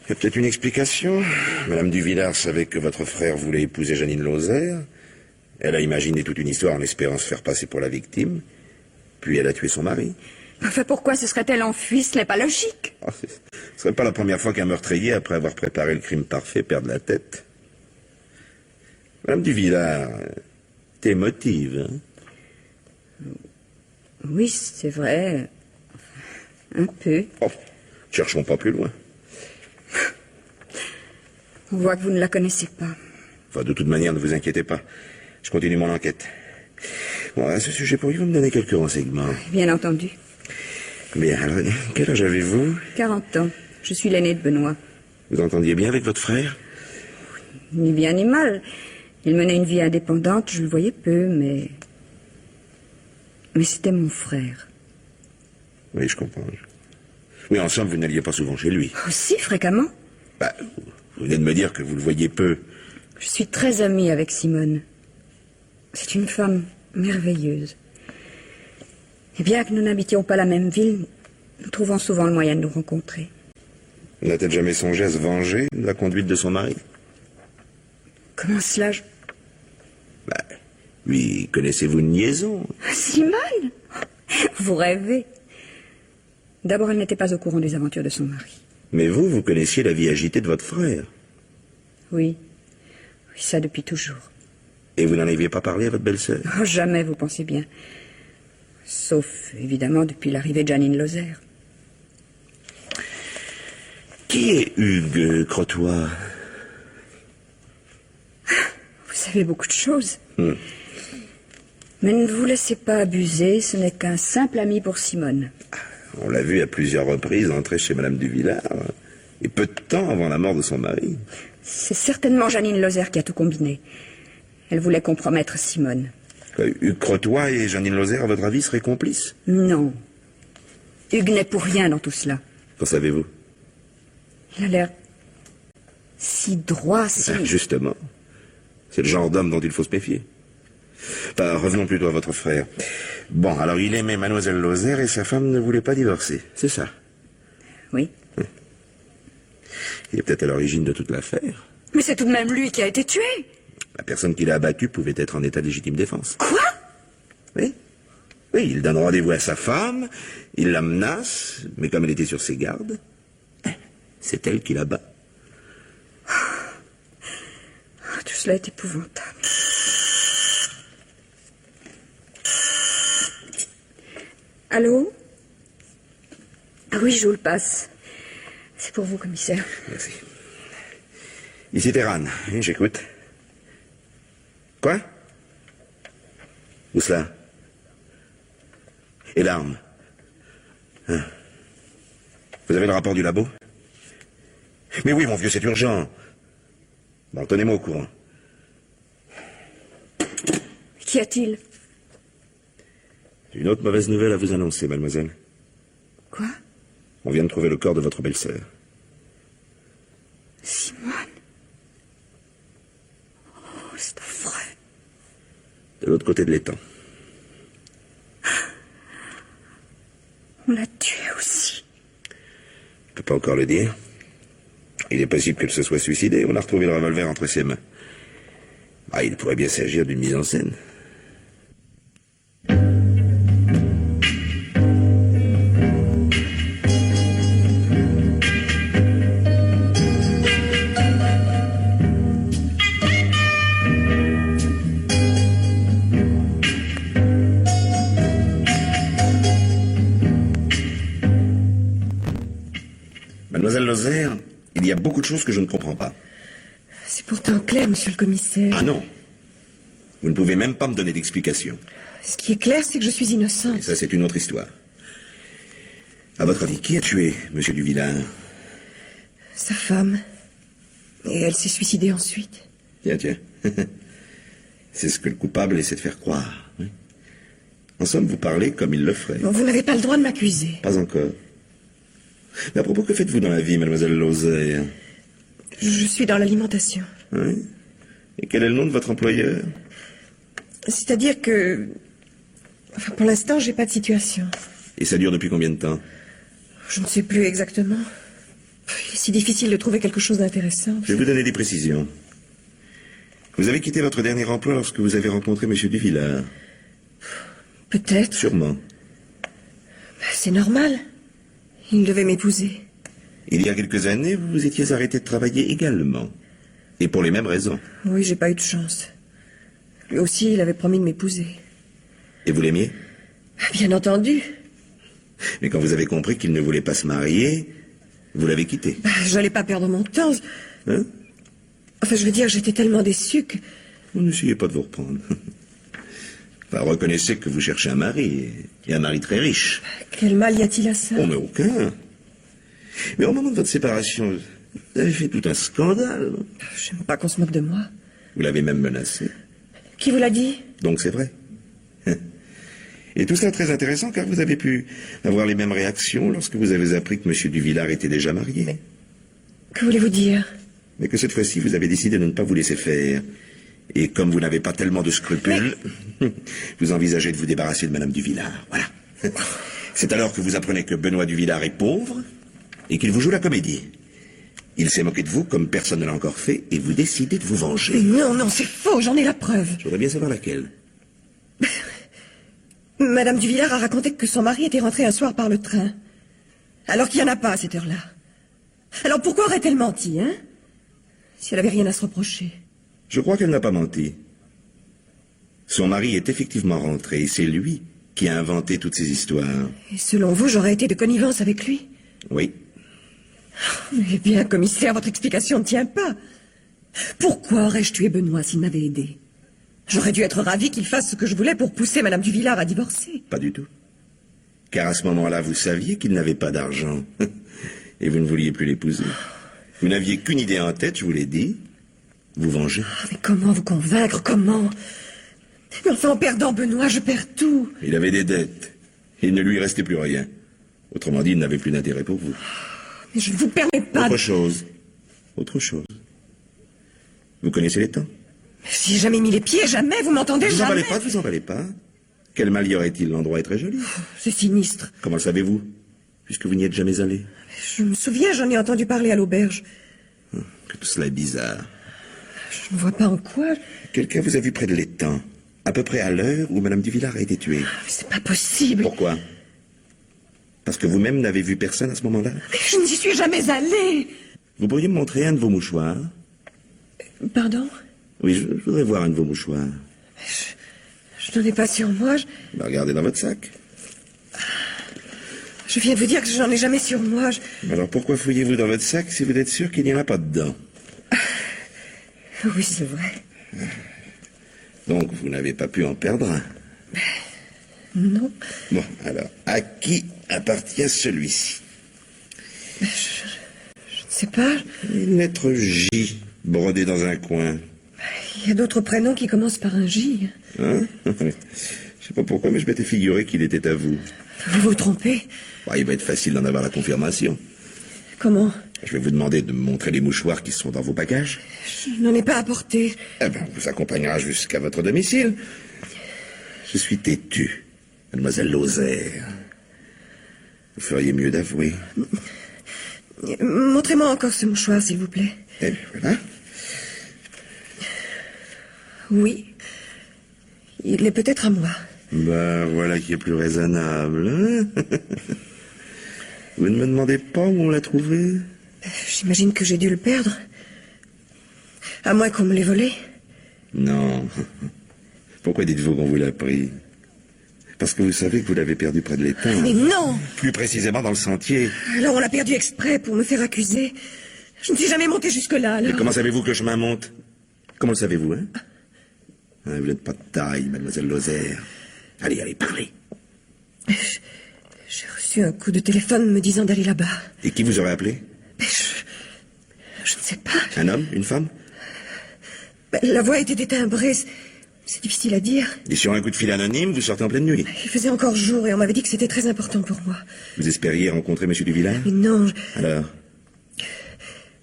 Il y a peut-être une explication. Madame Duvillard savait que votre frère voulait épouser Janine Lozier. Elle a imaginé toute une histoire en espérant se faire passer pour la victime. Puis elle a tué son mari. Enfin, pourquoi se serait-elle enfuie? Ce n'est pas logique. Oh, ce ne serait pas la première fois qu'un meurtrier, après avoir préparé le crime parfait, perd la tête. Madame Duvillard, t'es motive, hein? Oui, c'est vrai. Un peu. Oh, cherchons pas plus loin. On voit que vous ne la connaissez pas. Enfin, de toute manière, ne vous inquiétez pas. Je continue mon enquête. Bon, à ce sujet, pourriez-vous me donner quelques renseignements? Bien entendu. Bien, alors, quel âge avez-vous? 40 ans. Je suis l'aîné de Benoît. Vous entendiez bien avec votre frère? Ni bien ni mal. Il menait une vie indépendante, je le voyais peu, mais... Mais c'était mon frère. Oui, je comprends. Oui, ensemble, vous n'alliez pas souvent chez lui. Aussi, fréquemment. Bah, vous venez de me dire que vous le voyez peu. Je suis très amie avec Simone. C'est une femme merveilleuse. Et bien que nous n'habitions pas la même ville, nous trouvons souvent le moyen de nous rencontrer. N'a-t-elle jamais songé à se venger de la conduite de son mari? Comment cela Bah, lui, connaissez-vous une liaison? Simone? Vous rêvez. D'abord, elle n'était pas au courant des aventures de son mari. Mais vous connaissiez la vie agitée de votre frère. Oui. Oui, ça depuis toujours. Et vous n'en aviez pas parlé à votre belle-sœur? Oh, jamais, vous pensez bien. Sauf, évidemment, depuis l'arrivée de Janine Lozier. Qui est Hugues Crotoy? Vous savez beaucoup de choses. Mais ne vous laissez pas abuser, ce n'est qu'un simple ami pour Simone. On l'a vu à plusieurs reprises entrer chez Madame Duvillard, et peu de temps avant la mort de son mari. C'est certainement Janine Lozier qui a tout combiné. Elle voulait compromettre Simone. Hugues Crotoy et Janine Lozier, à votre avis, seraient complices? Non. Hugues n'est pour rien dans tout cela. Qu'en savez-vous? Il a l'air si droit, si... Ah, justement. C'est le genre d'homme dont il faut se méfier. Enfin, revenons plutôt à votre frère. Bon, alors il aimait mademoiselle Lozère et sa femme ne voulait pas divorcer, c'est ça? Oui. Il est peut-être à l'origine de toute l'affaire. Mais c'est tout de même lui qui a été tué. La personne qui l'a abattu pouvait être en état de légitime défense. Quoi? Oui. Oui, il donne rendez-vous à sa femme, il la menace, mais comme elle était sur ses gardes, c'est elle qui l'abat. Tout cela est épouvantable. Allô? Ah oui, je vous le passe. C'est pour vous, commissaire. Merci. Ici Terran, oui, j'écoute. Quoi? Où cela? Et l'arme? Hein? Vous avez le rapport du labo? Mais oui, mon vieux, c'est urgent. Bon, tenez-moi au courant. Qu'y a-t-il? J'ai une autre mauvaise nouvelle à vous annoncer, mademoiselle. Quoi? On vient de trouver le corps de votre belle-sœur. Simone? Oh, c'est affreux. De l'autre côté de l'étang. On l'a tuée aussi. Je peux pas encore le dire. Il est possible qu'elle se soit suicidée. On a retrouvé le revolver entre ses mains. Ah, il pourrait bien s'agir d'une mise en scène. Mademoiselle Lozère, il y a beaucoup de choses que je ne comprends pas. C'est pourtant clair, monsieur le commissaire. Ah non. Vous ne pouvez même pas me donner d'explication. Ce qui est clair, c'est que je suis innocente. Et ça, c'est une autre histoire. À votre avis, qui a tué Monsieur Duvillard? Sa femme. Et elle s'est suicidée ensuite. Tiens. C'est ce que le coupable essaie de faire croire. Oui. En somme, vous parlez comme il le ferait. Bon, vous n'avez pas le droit de m'accuser. Pas encore. Mais à propos, que faites-vous dans la vie, mademoiselle Lozère? Je suis dans l'alimentation. Oui. Et quel est le nom de votre employeur? C'est-à-dire que... Enfin, pour l'instant, j'ai pas de situation. Et ça dure depuis combien de temps? Je ne sais plus exactement. Il est si difficile de trouver quelque chose d'intéressant. Je vais vous donner des précisions. Vous avez quitté votre dernier emploi lorsque vous avez rencontré Monsieur Duvillard. Peut-être. Sûrement. C'est normal. Il devait m'épouser. Il y a quelques années, vous vous étiez arrêté de travailler également. Et pour les mêmes raisons. Oui, j'ai pas eu de chance. Lui aussi, il avait promis de m'épouser. Et vous l'aimiez? Bien entendu. Mais quand vous avez compris qu'il ne voulait pas se marier, vous l'avez quitté. J'allais pas perdre mon temps. Hein? Enfin, je veux dire, j'étais tellement déçue que... Vous n'essayez pas de vous reprendre. Enfin, reconnaissez que vous cherchez un mari, et un mari très riche. Quel mal y a-t-il à ça? Oh, mais aucun. Mais au moment de votre séparation, vous avez fait tout un scandale. J'aime pas qu'on se moque de moi. Vous l'avez même menacé. Qui vous l'a dit? Donc c'est vrai. Et tout ça très intéressant, car vous avez pu avoir les mêmes réactions lorsque vous avez appris que M. Duvillard était déjà marié. Que voulez-vous dire? Mais que cette fois-ci, vous avez décidé de ne pas vous laisser faire. Et comme vous n'avez pas tellement de scrupules, vous envisagez de vous débarrasser de Madame Duvillard. Voilà. C'est alors que vous apprenez que Benoît Duvillard est pauvre et qu'il vous joue la comédie. Il s'est moqué de vous comme personne ne l'a encore fait et vous décidez de vous venger. Non, c'est faux, j'en ai la preuve. Je voudrais bien savoir laquelle. Madame Duvillard a raconté que son mari était rentré un soir par le train. Alors qu'il n'y en a pas à cette heure-là. Alors pourquoi aurait-elle menti, hein? Si elle avait rien à se reprocher. Je crois qu'elle n'a pas menti. Son mari est effectivement rentré et c'est lui qui a inventé toutes ces histoires. Et selon vous, j'aurais été de connivence avec lui? Oui. Eh bien, commissaire, votre explication ne tient pas. Pourquoi aurais-je tué Benoît s'il m'avait aidé? J'aurais dû être ravie qu'il fasse ce que je voulais pour pousser Madame Duvillard à divorcer. Pas du tout. Car à ce moment-là, vous saviez qu'il n'avait pas d'argent. Et vous ne vouliez plus l'épouser. Vous n'aviez qu'une idée en tête, je vous l'ai dit. Vous venger. Mais comment vous convaincre? Comment? Mais enfin, en perdant Benoît, je perds tout. Il avait des dettes. Il ne lui restait plus rien. Autrement dit, il n'avait plus d'intérêt pour vous. Mais je ne vous permets pas... Autre chose. Autre chose. Vous connaissez les temps? J'y ai jamais mis les pieds, jamais, vous m'entendez? Ne vous Jamais. emballez pas, ne vous emballez pas. Quel mal y aurait-il? L'endroit est très joli. C'est sinistre. Comment le savez-vous? Puisque vous n'y êtes jamais allé. Je me souviens, j'en ai entendu parler à l'auberge. Que tout cela est bizarre. Je ne vois pas en quoi. Quelqu'un vous a vu près de l'étang, à peu près à l'heure où Madame Duvillard a été tuée. Mais c'est pas possible. Pourquoi? Parce que vous-même n'avez vu personne à ce moment-là? Mais je n'y suis jamais allée. Vous pourriez me montrer un de vos mouchoirs? Pardon? Oui, je voudrais voir un de vos mouchoirs. Je n'en ai pas sur moi. Ben, regardez dans votre sac. Je viens de vous dire que je n'en ai jamais sur moi. Alors pourquoi fouillez-vous dans votre sac si vous êtes sûr qu'il n'y en a pas dedans? Oui, c'est vrai. Donc vous n'avez pas pu en perdre un? Non. Bon, alors, à qui appartient celui-ci? Je ne sais pas. Une lettre J, brodée dans un coin. Il y a d'autres prénoms qui commencent par un J. Hein? Je sais pas pourquoi, mais je m'étais figuré qu'il était à vous. Vous vous trompez. Bah, il va être facile d'en avoir la confirmation. Comment? Je vais vous demander de me montrer les mouchoirs qui sont dans vos bagages. Je n'en ai pas apporté. Eh ben, on vous accompagnera jusqu'à votre domicile. Je suis têtu, mademoiselle Lozère. Vous feriez mieux d'avouer. Montrez-moi encore ce mouchoir, s'il vous plaît. Eh bien, voilà. Oui. Il est peut-être à moi. Ben, voilà qui est plus raisonnable. Hein. Vous ne me demandez pas où on l'a trouvé? J'imagine que j'ai dû le perdre. À moins qu'on me l'ait volé. Non. Pourquoi dites-vous qu'on vous l'a pris? Parce que vous savez que vous l'avez perdu près de l'étang. Mais non! Plus précisément dans le sentier. Alors on l'a perdu exprès pour me faire accuser. Je ne suis jamais monté jusque-là, alors. Mais comment savez-vous que le chemin monte? Comment le savez-vous, hein? Vous n'êtes pas de taille, mademoiselle Lozère. Allez, allez, parlez. J'ai reçu un coup de téléphone me disant d'aller là-bas. Et qui vous aurait appelé? Mais je ne sais pas. Un homme? Une femme? La voix était timbrée. C'est difficile à dire. Et sur un coup de fil anonyme, vous sortez en pleine nuit. Il faisait encore jour et on m'avait dit que c'était très important pour moi. Vous espériez rencontrer Monsieur Duvillard? Mais non, Alors?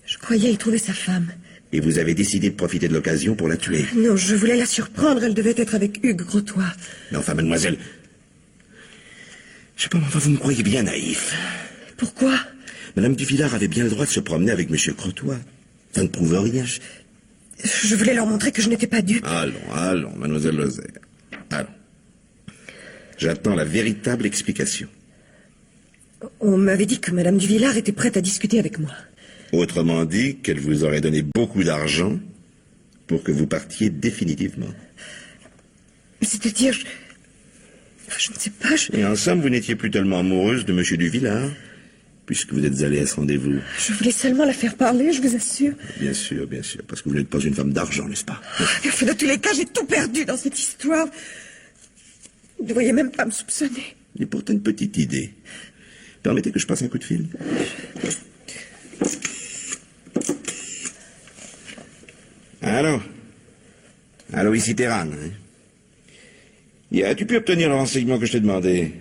je croyais y trouver sa femme. Et vous avez décidé de profiter de l'occasion pour la tuer? Non, je voulais la surprendre. Elle devait être avec Hugues Grottois. Mais enfin, mademoiselle... Je sais pas, mais enfin, vous me croyez bien naïf. Pourquoi? Madame Duvillard avait bien le droit de se promener avec Monsieur Grottois. Ça ne prouve rien. Je voulais leur montrer que je n'étais pas dupe. Allons, mademoiselle Lozère. Allons. J'attends la véritable explication. On m'avait dit que Madame Duvillard était prête à discuter avec moi. Autrement dit, qu'elle vous aurait donné beaucoup d'argent pour que vous partiez définitivement. C'est-à-dire, je ne sais pas, Et en somme, vous n'étiez plus tellement amoureuse de Monsieur Duvillard, puisque vous êtes allée à ce rendez-vous. je voulais seulement la faire parler, je vous assure. Bien sûr, parce que vous n'êtes pas une femme d'argent, n'est-ce pas? De tous les cas, j'ai tout perdu dans cette histoire. Vous ne devriez même pas me soupçonner. J'ai pourtant une petite idée. Permettez que je passe un coup de fil. Allô, ici Terran. As-tu pu obtenir le renseignement que je t'ai demandé?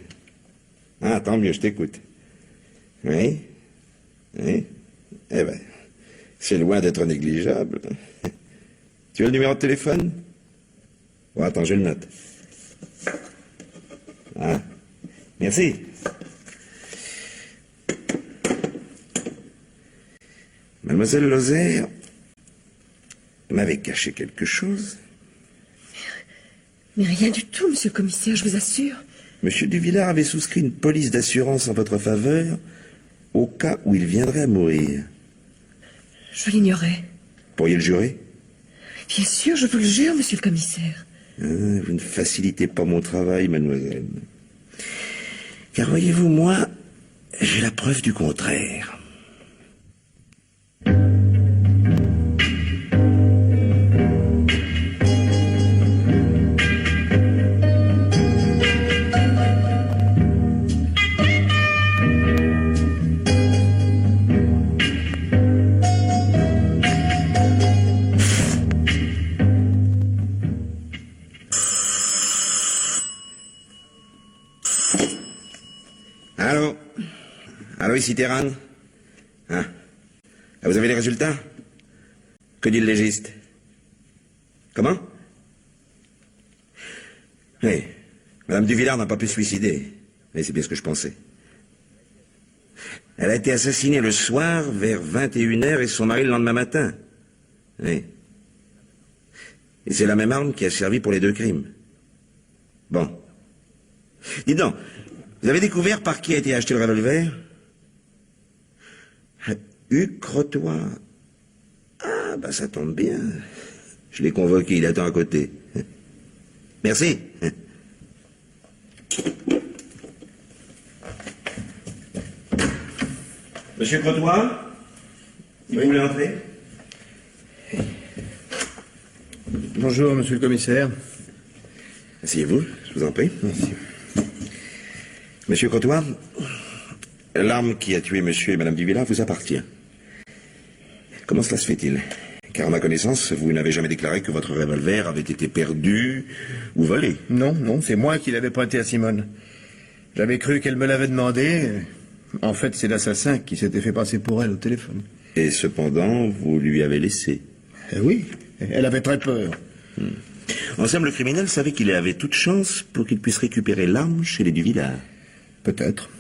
Ah, tant mieux, je t'écoute. Oui? Eh ben, c'est loin d'être négligeable. Tu as le numéro de téléphone? Bon, attends, je le note. Ah, merci. Mademoiselle Lozère m'avait caché quelque chose. Mais rien du tout, monsieur le commissaire, je vous assure. Monsieur Duvillard avait souscrit une police d'assurance en votre faveur au cas où il viendrait à mourir. Je l'ignorais. Pourriez le jurer? Bien sûr, je vous le jure, monsieur le commissaire. Vous ne facilitez pas mon travail, mademoiselle. Car voyez-vous, moi, j'ai la preuve du contraire. Allô, ici Terran? Hein? Vous avez les résultats? Que dit le légiste? Comment? Oui. Madame Duvillard n'a pas pu se suicider. Mais c'est bien ce que je pensais. Elle a été assassinée le soir vers 21h et son mari le lendemain matin. Oui. Et c'est la même arme qui a servi pour les deux crimes. Bon. Dites donc, vous avez découvert par qui a été acheté le revolver? Hugues Crotoy. Ah, bah ça tombe bien. Je l'ai convoqué, il attend à côté. Merci. Monsieur Crotoy, vous voulez entrer? Bonjour, monsieur le commissaire. Asseyez-vous, je vous en prie. Merci. Monsieur Crotoy, l'arme qui a tué monsieur et madame Duvillard vous appartient. Comment cela se fait-il? Car à ma connaissance, vous n'avez jamais déclaré que votre revolver avait été perdu ou volé. Non, c'est moi qui l'avais prêté à Simone. J'avais cru qu'elle me l'avait demandé. En fait, c'est l'assassin qui s'était fait passer pour elle au téléphone. Et cependant, vous lui avez laissé. Eh oui, elle avait très peur. En somme, le criminel savait qu'il avait toute chance pour qu'il puisse récupérer l'arme chez les Duvillard. Peut-être.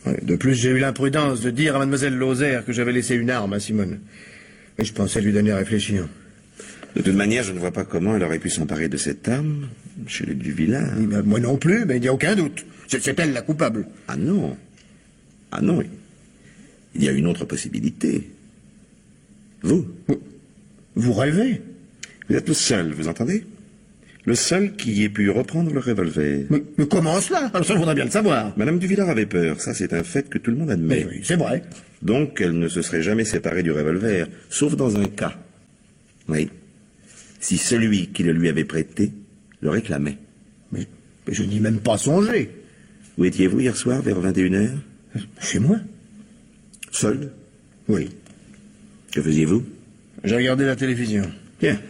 Ouais, de plus, j'ai eu l'imprudence de dire à mademoiselle Lozère que j'avais laissé une arme à Simone. Et je pensais lui donner à réfléchir. De toute manière, je ne vois pas comment elle aurait pu s'emparer de cette arme chez les Duvillard. Moi non plus, mais il n'y a aucun doute. C'est elle la coupable. Ah non. Ah non. Il y a une autre possibilité. Vous. Vous rêvez? Vous êtes le seul, vous entendez? Le seul qui ait pu reprendre le revolver. Mais comment cela? Alors ça, je voudrais bien le savoir. Madame Duvillard avait peur, ça c'est un fait que tout le monde admet. Mais oui, c'est vrai. Donc elle ne se serait jamais séparée du revolver, sauf dans un cas. Oui. Si celui qui le lui avait prêté le réclamait. Mais je n'y ai même pas songé. Où étiez-vous hier soir, vers 21h? Chez moi? Seul? Oui. Que faisiez-vous? J'ai regardé la télévision. Bien.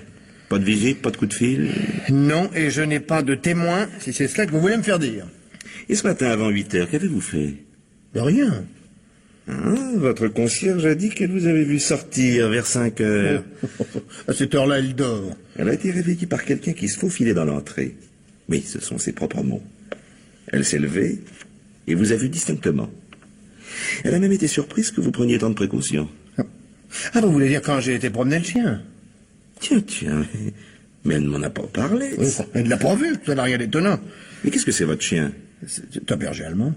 Pas de visite, pas de coup de fil? Non, et je n'ai pas de témoin, si c'est cela que vous voulez me faire dire. Et ce matin, avant 8h, qu'avez-vous fait? Rien. Ah, votre concierge a dit qu'elle vous avait vu sortir vers 5h. À cette heure-là, elle dort. Elle a été réveillée par quelqu'un qui se faufilait dans l'entrée. Oui, ce sont ses propres mots. Elle s'est levée et vous a vu distinctement. Elle a même été surprise que vous preniez tant de précautions. Ah, vous voulez dire quand j'ai été promener le chien? Tiens, mais elle ne m'en a pas parlé. Oui, elle ne l'a pas vu, ça n'a rien d'étonnant. Mais qu'est-ce que c'est votre chien? C'est un berger allemand.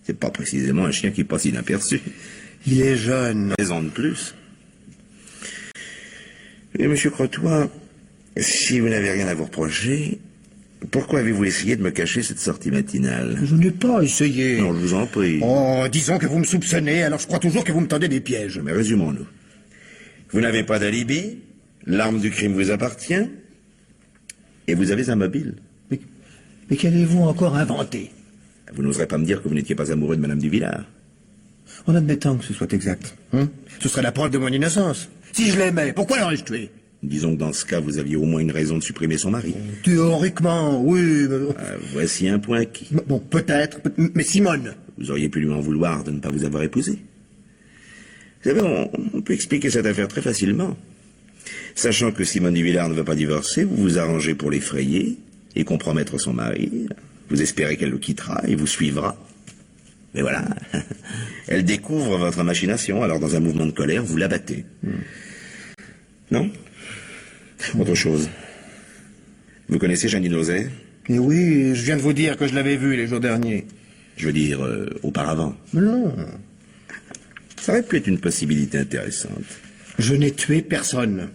C'est pas précisément un chien qui passe inaperçu. Il est jeune. Raison de plus. Et monsieur Crotoy, si vous n'avez rien à vous reprocher, pourquoi avez-vous essayé de me cacher cette sortie matinale? Je n'ai pas essayé. Non, je vous en prie. Oh, disons que vous me soupçonnez, alors je crois toujours que vous me tendez des pièges. Mais résumons-nous. Vous n'avez pas d'alibi, l'arme du crime vous appartient, et vous avez un mobile. Mais qu'allez-vous encore inventer? Vous n'oserez pas me dire que vous n'étiez pas amoureux de Madame Duvillard. En admettant que ce soit exact, ce serait la preuve de mon innocence. Si je l'aimais, pourquoi l'aurais-je tué? Disons que dans ce cas, vous aviez au moins une raison de supprimer son mari. Théoriquement, oui. Mais... Voici un point qui... Bon, peut-être, mais Simone... Vous auriez pu lui en vouloir de ne pas vous avoir épousé. Vous savez, on peut expliquer cette affaire très facilement. Sachant que Simone Duvillard ne veut pas divorcer, vous vous arrangez pour l'effrayer et compromettre son mari. Vous espérez qu'elle le quittera et vous suivra. Mais voilà, elle découvre votre machination, alors dans un mouvement de colère, vous l'abattez. Non? Autre chose. Vous connaissez Janine Lozère? Mais oui, je viens de vous dire que je l'avais vue les jours derniers. Je veux dire, auparavant. Mais non. Ça aurait pu être une possibilité intéressante. Je n'ai tué personne.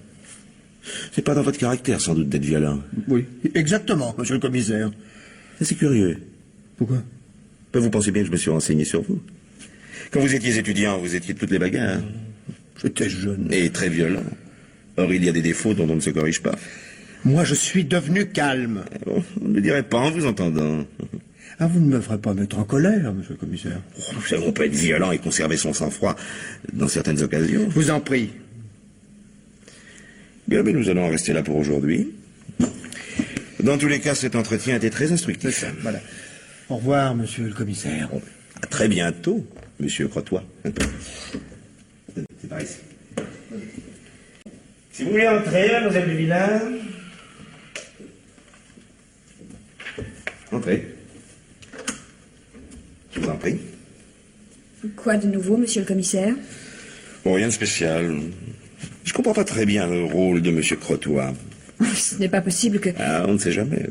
C'est pas dans votre caractère, sans doute, d'être violent. Oui, exactement, monsieur le commissaire. C'est curieux. Pourquoi? Vous pensez bien que je me suis renseigné sur vous. Quand vous étiez étudiant, vous étiez de toutes les bagarres. J'étais jeune. Et très violent. Or, il y a des défauts dont on ne se corrige pas. Moi, je suis devenu calme. Bon, on ne le dirait pas en vous entendant. Ah, vous ne me ferez pas mettre en colère, monsieur le commissaire. Vous savez, on peut être violent et conserver son sang-froid dans certaines occasions. Je vous en prie. Bien, mais nous allons en rester là pour aujourd'hui. Dans tous les cas, cet entretien était très instructif. C'est ça, voilà. Au revoir, monsieur le commissaire. Bon, à très bientôt, monsieur Crotoy. C'est par ici. Si vous voulez entrer, mademoiselle Duvillard. Entrez. Je vous en prie. Quoi de nouveau, monsieur le commissaire? Bon, rien de spécial. Je comprends pas très bien le rôle de monsieur Crotoy. Ce n'est pas possible que... Ah, on ne sait jamais.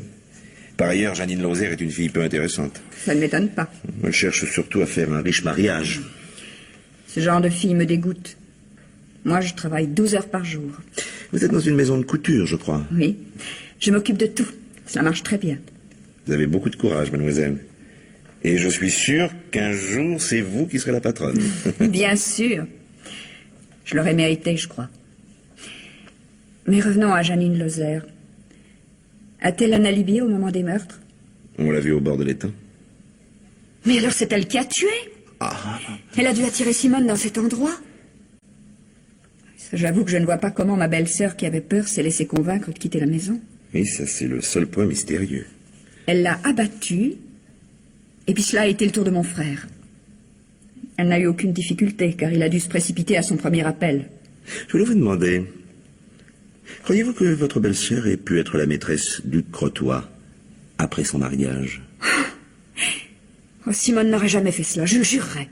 Par ailleurs, Janine Lozère est une fille peu intéressante. Ça ne m'étonne pas. Elle cherche surtout à faire un riche mariage. Ce genre de fille me dégoûte. Moi, je travaille 12 heures par jour. Vous êtes dans une maison de couture, je crois. Oui. Je m'occupe de tout. Ça marche très bien. Vous avez beaucoup de courage, mademoiselle. Et je suis sûr qu'un jour, c'est vous qui serez la patronne. Bien sûr. Je l'aurais mérité, je crois. Mais revenons à Janine Lozère. A-t-elle un alibi au moment des meurtres? On l'a vu au bord de l'étang. Mais alors c'est elle qui a tué? Elle a dû attirer Simone dans cet endroit. J'avoue que je ne vois pas comment ma belle-sœur, qui avait peur, s'est laissée convaincre de quitter la maison. Oui, ça c'est le seul point mystérieux. Elle l'a abattue, et puis cela a été le tour de mon frère. Elle n'a eu aucune difficulté, car il a dû se précipiter à son premier appel. Je voulais vous demander, croyez-vous que votre belle-sœur ait pu être la maîtresse du Crotoy après son mariage? Oh, Simone n'aurait jamais fait cela, je le jurerais.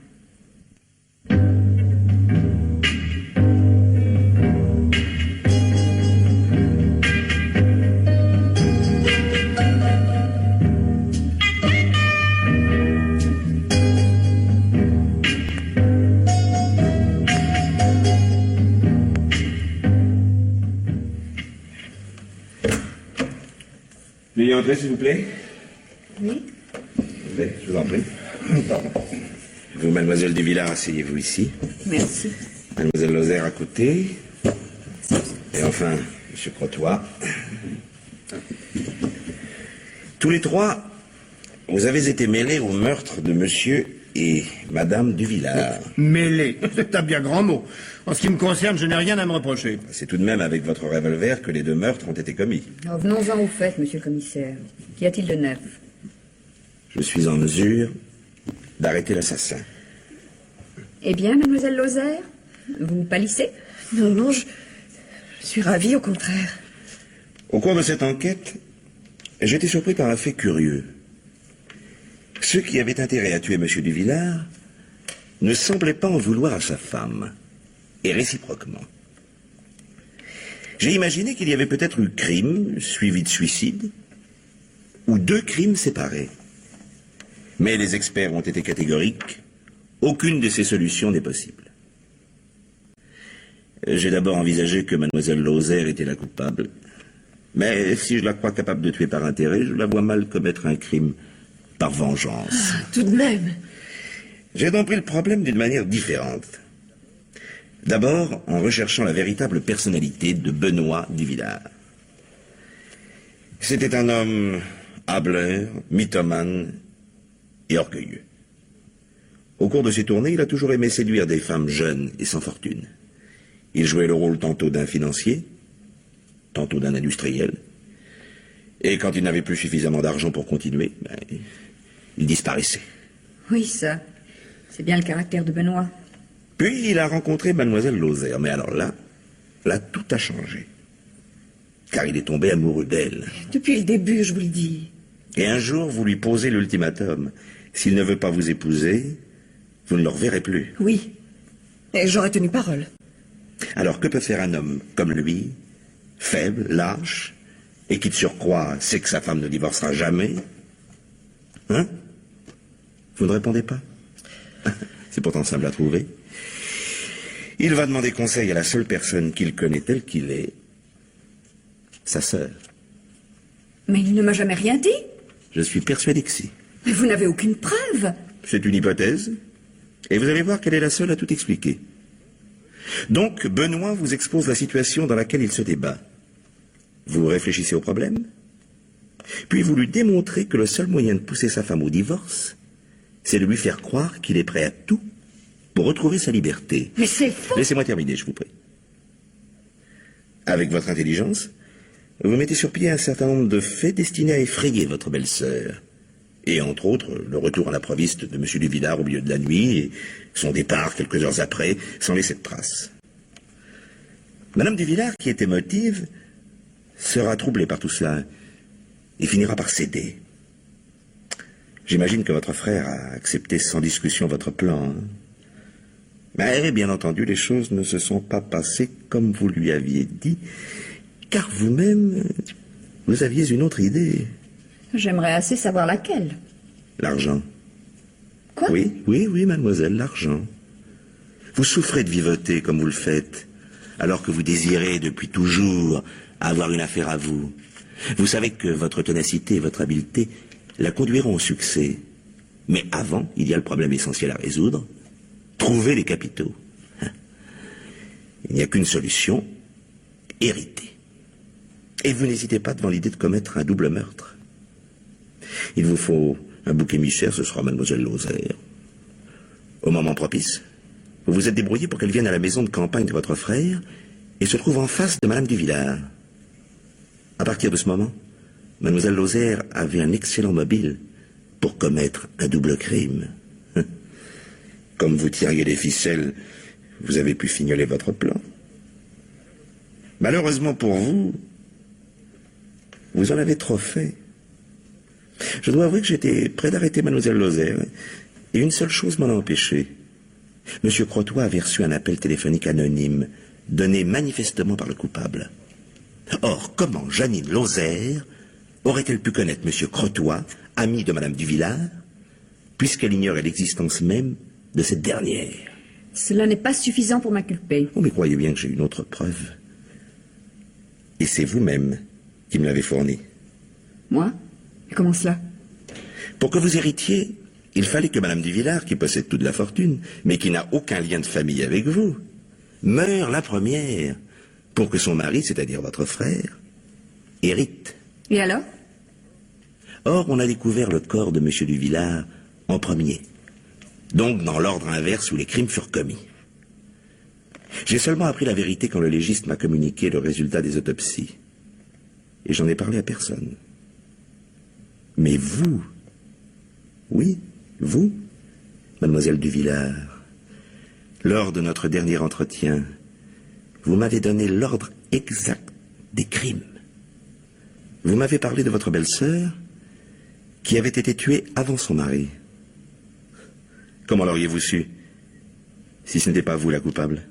Veuillez entrer, s'il vous plaît. Oui? Oui, je vous en prie. Vous, mademoiselle Duvillard, asseyez-vous ici. Merci. Mademoiselle Lozère à côté. Et enfin, monsieur Crotoy. Tous les trois, vous avez été mêlés au meurtre de monsieur et madame Duvillard. Mêlé, c'est un bien grand mot. En ce qui me concerne, je n'ai rien à me reprocher. C'est tout de même avec votre revolver que les deux meurtres ont été commis. Alors, venons-en au fait, monsieur le commissaire. Qu'y a-t-il de neuf? Je suis en mesure d'arrêter l'assassin. Eh bien, mademoiselle Lozère, vous pâlissez? Non, non, je suis ravie, au contraire. Au cours de cette enquête, j'ai été surpris par un fait curieux. Ceux qui avaient intérêt à tuer M. Duvillard ne semblaient pas en vouloir à sa femme, et réciproquement. J'ai imaginé qu'il y avait peut-être eu crime, suivi de suicide, ou deux crimes séparés. Mais les experts ont été catégoriques, aucune de ces solutions n'est possible. J'ai d'abord envisagé que mademoiselle Lozère était la coupable, mais si je la crois capable de tuer par intérêt, je la vois mal commettre un crime par vengeance. Tout de même. J'ai donc pris le problème d'une manière différente. D'abord, en recherchant la véritable personnalité de Benoît Duvillard. C'était un homme hâbleur, mythomane et orgueilleux. Au cours de ses tournées, il a toujours aimé séduire des femmes jeunes et sans fortune. Il jouait le rôle tantôt d'un financier, tantôt d'un industriel. Et quand il n'avait plus suffisamment d'argent pour continuer, il disparaissait. Oui, ça. C'est bien le caractère de Benoît. Puis il a rencontré mademoiselle Lozère. Mais alors là, tout a changé. Car il est tombé amoureux d'elle. Depuis le début, je vous le dis. Et un jour, vous lui posez l'ultimatum. S'il ne veut pas vous épouser, vous ne le reverrez plus. Oui. Et j'aurais tenu parole. Alors que peut faire un homme comme lui, faible, lâche, et qui de surcroît sait que sa femme ne divorcera jamais? Hein? Vous ne répondez pas? C'est pourtant simple à trouver. Il va demander conseil à la seule personne qu'il connaît telle qu'il est, sa sœur. Mais il ne m'a jamais rien dit. Je suis persuadé que si. Mais vous n'avez aucune preuve. C'est une hypothèse, et vous allez voir qu'elle est la seule à tout expliquer. Donc, Benoît vous expose la situation dans laquelle il se débat. Vous réfléchissez au problème, puis vous lui démontrez que le seul moyen de pousser sa femme au divorce, c'est de lui faire croire qu'il est prêt à tout pour retrouver sa liberté. Mais c'est faux. Laissez-moi terminer, je vous prie. Avec votre intelligence, vous mettez sur pied un certain nombre de faits destinés à effrayer votre belle-sœur. Et entre autres, le retour à l'improviste de M. Duvillard au milieu de la nuit et son départ quelques heures après, sans laisser de traces. Madame Duvillard, qui est émotive, sera troublée par tout cela et finira par céder. J'imagine que votre frère a accepté sans discussion votre plan. Hein. Mais bien entendu, les choses ne se sont pas passées comme vous lui aviez dit, car vous-même, vous aviez une autre idée. J'aimerais assez savoir laquelle. L'argent. Quoi? Oui, mademoiselle, l'argent. Vous souffrez de vivoter comme vous le faites, alors que vous désirez depuis toujours avoir une affaire à vous. Vous savez que votre ténacité et votre habileté la conduiront au succès. Mais avant, il y a le problème essentiel à résoudre. Trouver les capitaux. Il n'y a qu'une solution, hériter. Et vous n'hésitez pas devant l'idée de commettre un double meurtre. Il vous faut un bouc émissaire, ce sera mademoiselle Lozère. Au moment propice, vous vous êtes débrouillé pour qu'elle vienne à la maison de campagne de votre frère et se trouve en face de madame Duvillard. À partir de ce moment, mademoiselle Lozère avait un excellent mobile pour commettre un double crime. Comme vous tiriez les ficelles, vous avez pu fignoler votre plan. Malheureusement pour vous, vous en avez trop fait. Je dois avouer que j'étais près d'arrêter mademoiselle Lozère, et une seule chose m'en a empêché. Monsieur Crotoy avait reçu un appel téléphonique anonyme, donné manifestement par le coupable. Or, comment Jeannine Lozère aurait-elle pu connaître monsieur Crotoy, ami de madame Duvillard, puisqu'elle ignorait l'existence même de cette dernière? Cela n'est pas suffisant pour m'inculper. Oh, mais croyez bien que j'ai une autre preuve. Et c'est vous-même qui me l'avez fournie. Moi? Et comment cela? Pour que vous héritiez, il fallait que madame Duvillard, qui possède toute la fortune, mais qui n'a aucun lien de famille avec vous, meure la première, pour que son mari, c'est-à-dire votre frère, hérite. Et alors? Or, on a découvert le corps de monsieur Duvillard en premier. Donc dans l'ordre inverse où les crimes furent commis. J'ai seulement appris la vérité quand le légiste m'a communiqué le résultat des autopsies. Et j'en ai parlé à personne. Mais vous, oui, vous, mademoiselle Duvillard, lors de notre dernier entretien, vous m'avez donné l'ordre exact des crimes. Vous m'avez parlé de votre belle-sœur, qui avait été tuée avant son mari. Comment l'auriez-vous su, si ce n'était pas vous la coupable?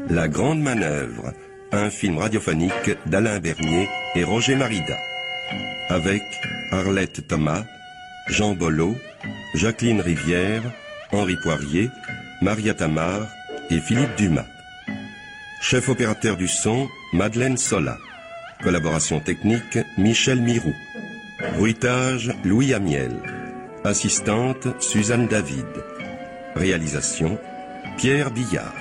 La Grande Manœuvre, un film radiophonique d'Alain Bernier et Roger Marida, avec Arlette Thomas, Jean Bollot, Jacqueline Rivière, Henri Poirier, Maria Tamar et Philippe Dumas. Chef opérateur du son, Madeleine Sola. Collaboration technique, Michel Mirou. Bruitage, Louis Amiel. Assistante, Suzanne David. Réalisation, Pierre Billard.